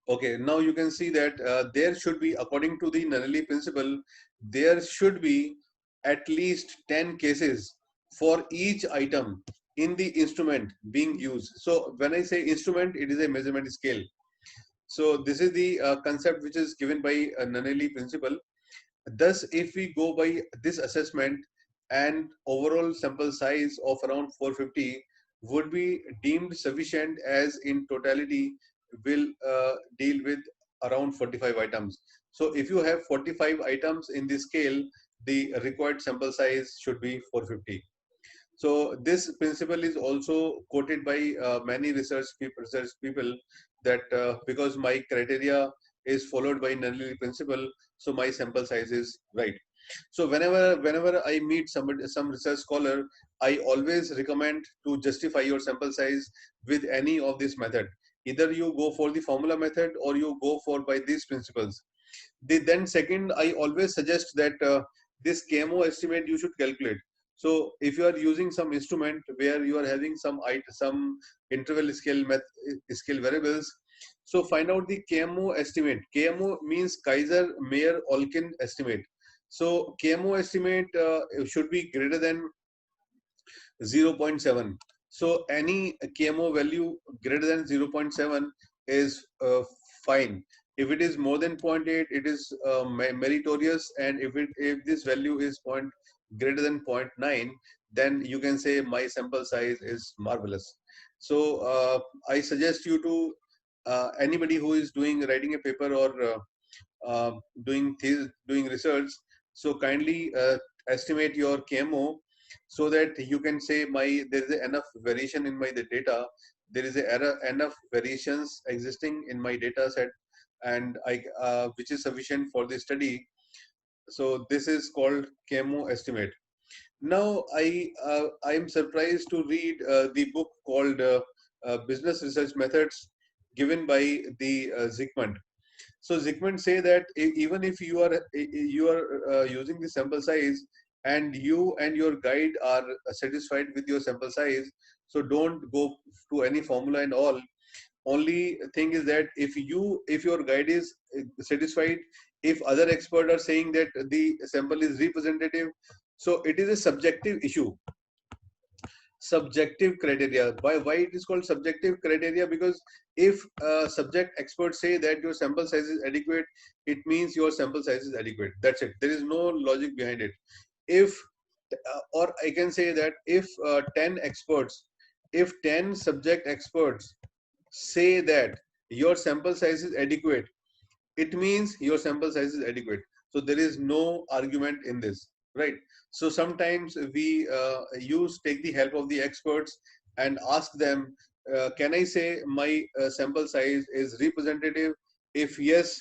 Okay, now you can see that there should be, according to the Nanelli principle, there should be at least 10 cases for each item in the instrument being used. So when I say instrument, it is a measurement scale. So this is the concept which is given by Nanelli principle. Thus, if we go by this assessment, and overall sample size of around 450 would be deemed sufficient, as in totality will deal with around 45 items. So if you have 45 items in this scale, the required sample size should be 450. So this principle is also quoted by many research people that because my criteria is followed by Nanelli principle, so my sample size is right. So whenever I meet somebody, some research scholar, I always recommend to justify your sample size with any of this method. Either you go for the formula method or you go for by these principles. Then second, I always suggest that this KMO estimate you should calculate. So if you are using some instrument where you are having some interval scale variables, so find out the KMO estimate. KMO means Kaiser Meyer Olkin estimate. So KMO estimate should be greater than 0.7. So any KMO value greater than 0.7 is fine. If it is more than zero point 0.8, it is meritorious, and if this value is greater than 0.9, then you can say my sample size is marvelous. So I suggest you to anybody who is writing a paper or doing research, so kindly estimate your KMO so that you can say there is enough variation in my data, there is enough variations existing in my data set, and which is sufficient for the study. So this is called KMO estimate. Now I am surprised to read the book called Business Research Methods, given by the Zygmunt. So Zygmunt say that even if you are using the sample size and you and your guide are satisfied with your sample size, so don't go to any formula and all. Only thing is that if your guide is satisfied, if other experts are saying that the sample is representative, so it is a subjective issue, subjective criteria. Why it is called subjective criteria? Because if subject experts say that your sample size is adequate, it means your sample size is adequate. That's it. There is no logic behind it. If or I can say that if 10 experts, if 10 subject experts say that your sample size is adequate, it means your sample size is adequate. So there is no argument in this, right? So sometimes we take the help of the experts and ask them, can I say my sample size is representative? If yes,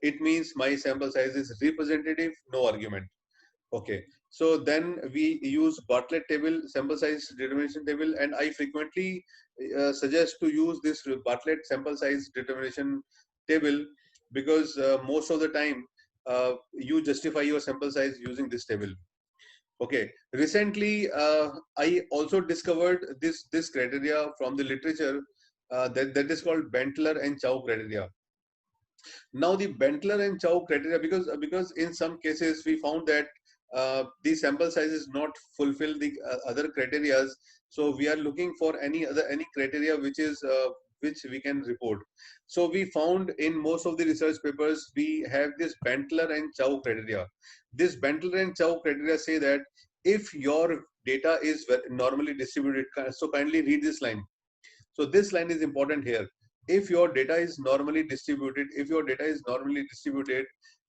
it means my sample size is representative, no argument. Okay, so then we use Bartlett table, sample size determination table, and I frequently suggest to use this Bartlett sample size determination table, because most of the time you justify your sample size using this table. Okay, recently I also discovered this criteria from the literature, that is called Bentler and Chow criteria. Now the Bentler and Chow criteria, because in some cases we found that the sample sizes not fulfill the other criteria, so we are looking for any criteria which we can report. So we found in most of the research papers we have this Bentler and Chow criteria. This Bentler and Chow criteria say that if your data is normally distributed, so kindly read this line. So this line is important here. If your data is normally distributed,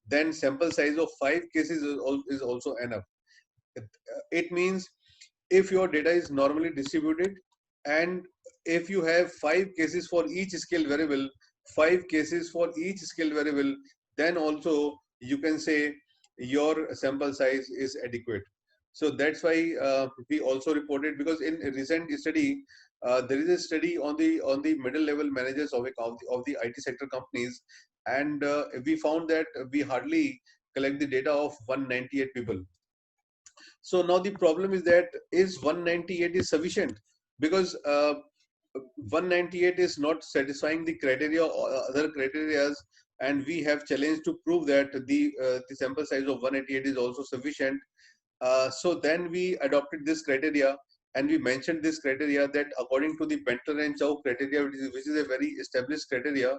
then sample size of 5 cases is also enough. It means if your data is normally distributed and if you have 5 cases for each scale variable, 5 cases for each scale variable, then also you can say your sample size is adequate. So that's why we also reported, because in a recent study, there is a study on the middle level managers of the IT sector companies, and we found that we hardly collect the data of 198 people. So now the problem is that is 198 is sufficient? Because 198 is not satisfying the criteria or other criteria, and we have challenged to prove that the sample size of 188 is also sufficient. So then we adopted this criteria, and we mentioned this criteria that according to the Bentler and Chow criteria, which is a very established criteria,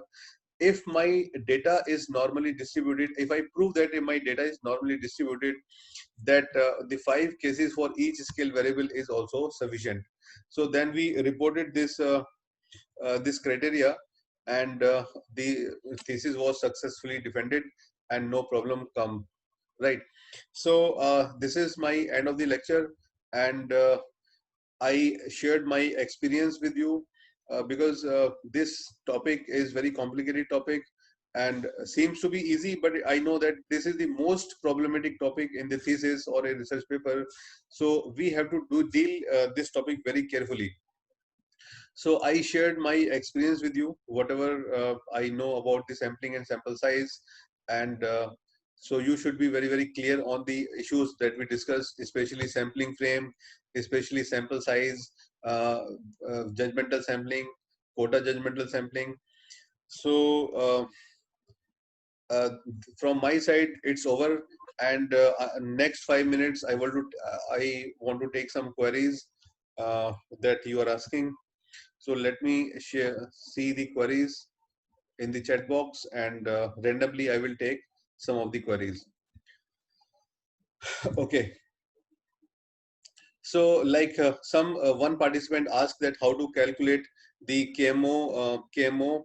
if my data is normally distributed, if I prove that if my data is normally distributed, that the 5 cases for each scale variable is also sufficient. So then we reported this criteria, and the thesis was successfully defended and no problem come, right? So this is my end of the lecture, and I shared my experience with you, because this topic is very complicated topic, and seems to be easy, but I know that this is the most problematic topic in the thesis or a research paper. So we have to deal this topic very carefully. So I shared my experience with you, whatever I know about the sampling and sample size, and so you should be very, very clear on the issues that we discussed, especially sampling frame, especially sample size, judgmental sampling, quota judgmental sampling. So uh, from my side, it's over. And next 5 minutes, I want to take some queries that you are asking. So let me see the queries in the chat box, and randomly I will take some of the queries. Okay. So like one participant asked that how to calculate the KMO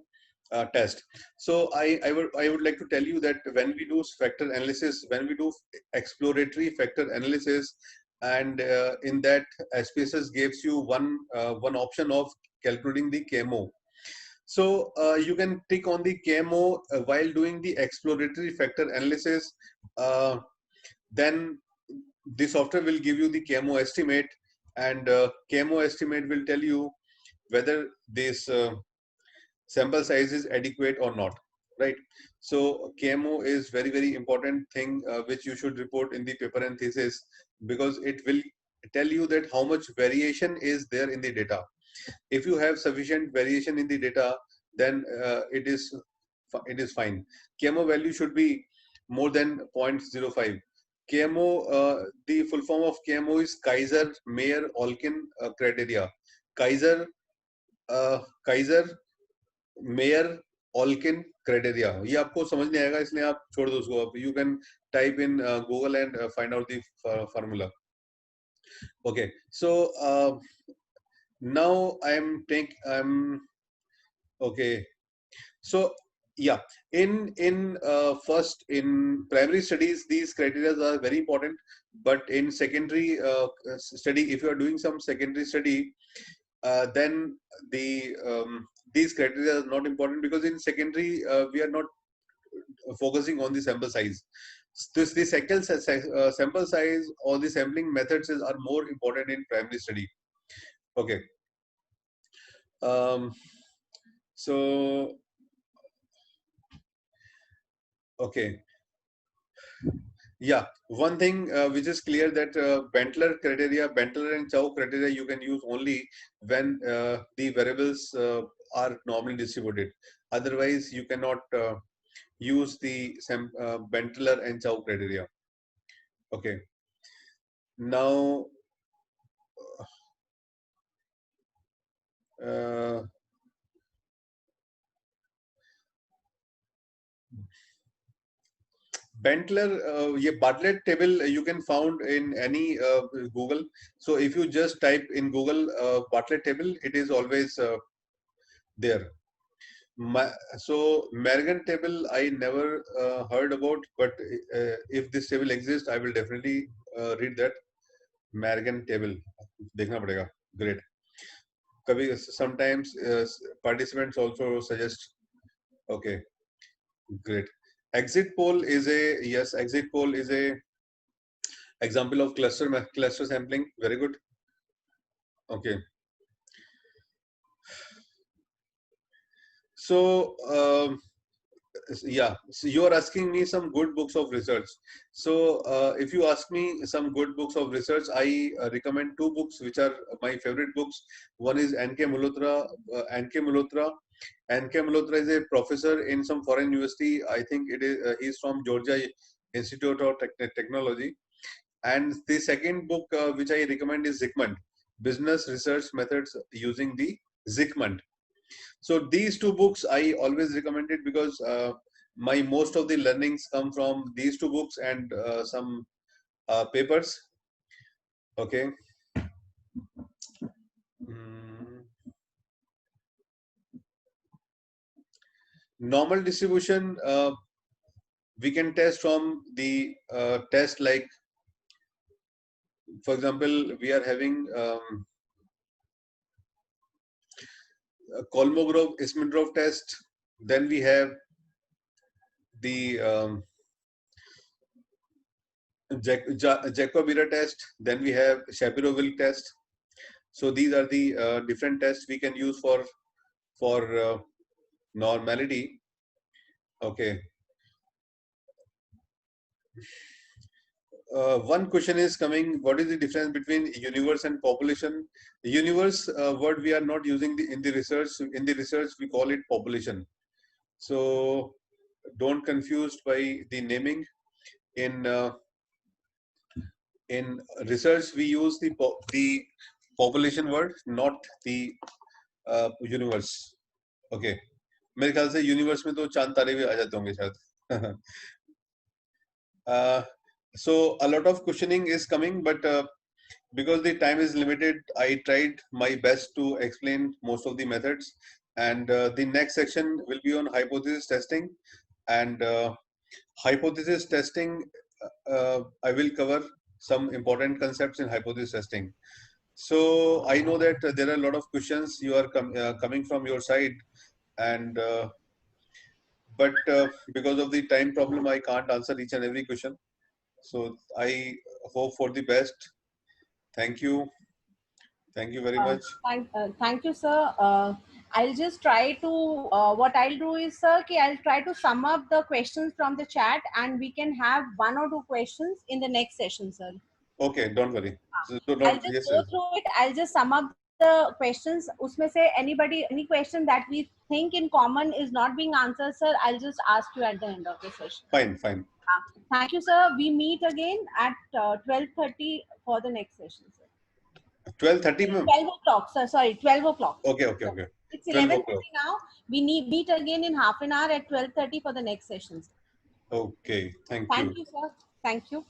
test. So I would like to tell you that when we do factor analysis, when we do exploratory factor analysis, and in that SPSS gives you one option of calculating the KMO. So you can tick on the KMO while doing the exploratory factor analysis. Then the software will give you the KMO estimate, and KMO estimate will tell you whether this sample size is adequate or not, right? So KMO is very, very important thing which you should report in the paper and thesis, because it will tell you that how much variation is there in the data. If you have sufficient variation in the data, then it is fine. KMO value should be more than 0.05. KMO, the full form of KMO is Kaiser Mayer Olkin criteria. Kaiser Kaiser Mayer Olkin criteria. ये आपको समझ नहीं आएगा, इसलिए आप छोड़ दो उसको. आप you can type in Google and find out the formula. Okay, so now I'm okay. So yeah, in first in primary studies, these criteria are very important, but in secondary study, if you are doing some secondary study, then these criteria are not important, because in secondary we are not focusing on the sample size. This the sample size or the sampling methods are more important in primary study. Okay. So okay. Yeah, one thing which is clear, that Bentler and Chow criteria you can use only when the variables are normally distributed. Otherwise, you cannot use the Bentler and Chow criteria. Okay. Now, uh, Bentler, Bartlett table you can found in any Google. So if you just type in Google Bartlett table, it is always there. So Mergen table I never heard about, but if this table exists, I will definitely read that. Mergen table, देखना पड़ेगा. Great. Sometimes participants also suggest. Okay, great. Exit poll is a example of cluster sampling. Very good. Okay. So yeah, so you are asking me some good books of research. So if you ask me some good books of research, I recommend two books which are my favorite books. One is N.K. Malhotra. N.K. Malhotra is a professor in some foreign university. I think it is he's from Georgia Institute of Technology. And the second book which I recommend is Zikmund, Business Research Methods Using the Zikmund. So these two books I always recommend it, because my most of the learnings come from these two books and some papers. Okay. Normal distribution we can test from the test, like for example, we are having Kolmogorov-Ismendorf test. Then we have the Jacob-Miller test. Then we have Shapiro-Wilk test. So these are the different tests we can use for normality. Okay. One question is coming: what is the difference between universe and population? The universe word we are not using in the research. In the research, we call it population. So don't confused by the naming. In research, we use the population word, not the universe. Okay. मेरे ख्याल से universe में तो चांद तारे भी आ जाते होंगे शायद. So a lot of questioning is coming, but because the time is limited, I tried my best to explain most of the methods. And the next section will be on hypothesis testing. And hypothesis testing, I will cover some important concepts in hypothesis testing. So I know that there are a lot of questions you are coming from your side, and but because of the time problem, I can't answer each and every question. So I hope for the best. Thank you. Thank you very much. Thank you, sir. I'll just try to, what I'll do is, sir, I'll try to sum up the questions from the chat and we can have one or two questions in the next session, sir. Okay, don't worry. So I'll just yes, go through it. I'll just sum up the questions. Usme se any question that we think in common is not being answered, sir, I'll just ask you at the end of the session. Fine, fine. Thank you, sir. We meet again at 12:30 for the next session, sir. 12:30, ma'am. 12 o'clock, sir. Sorry, 12 o'clock. Okay, okay, okay. It's 12 o'clock. 11:30 now. We meet again in half an hour at 12:30 for the next session, sir. Okay, thank you. Thank you, sir. Thank you.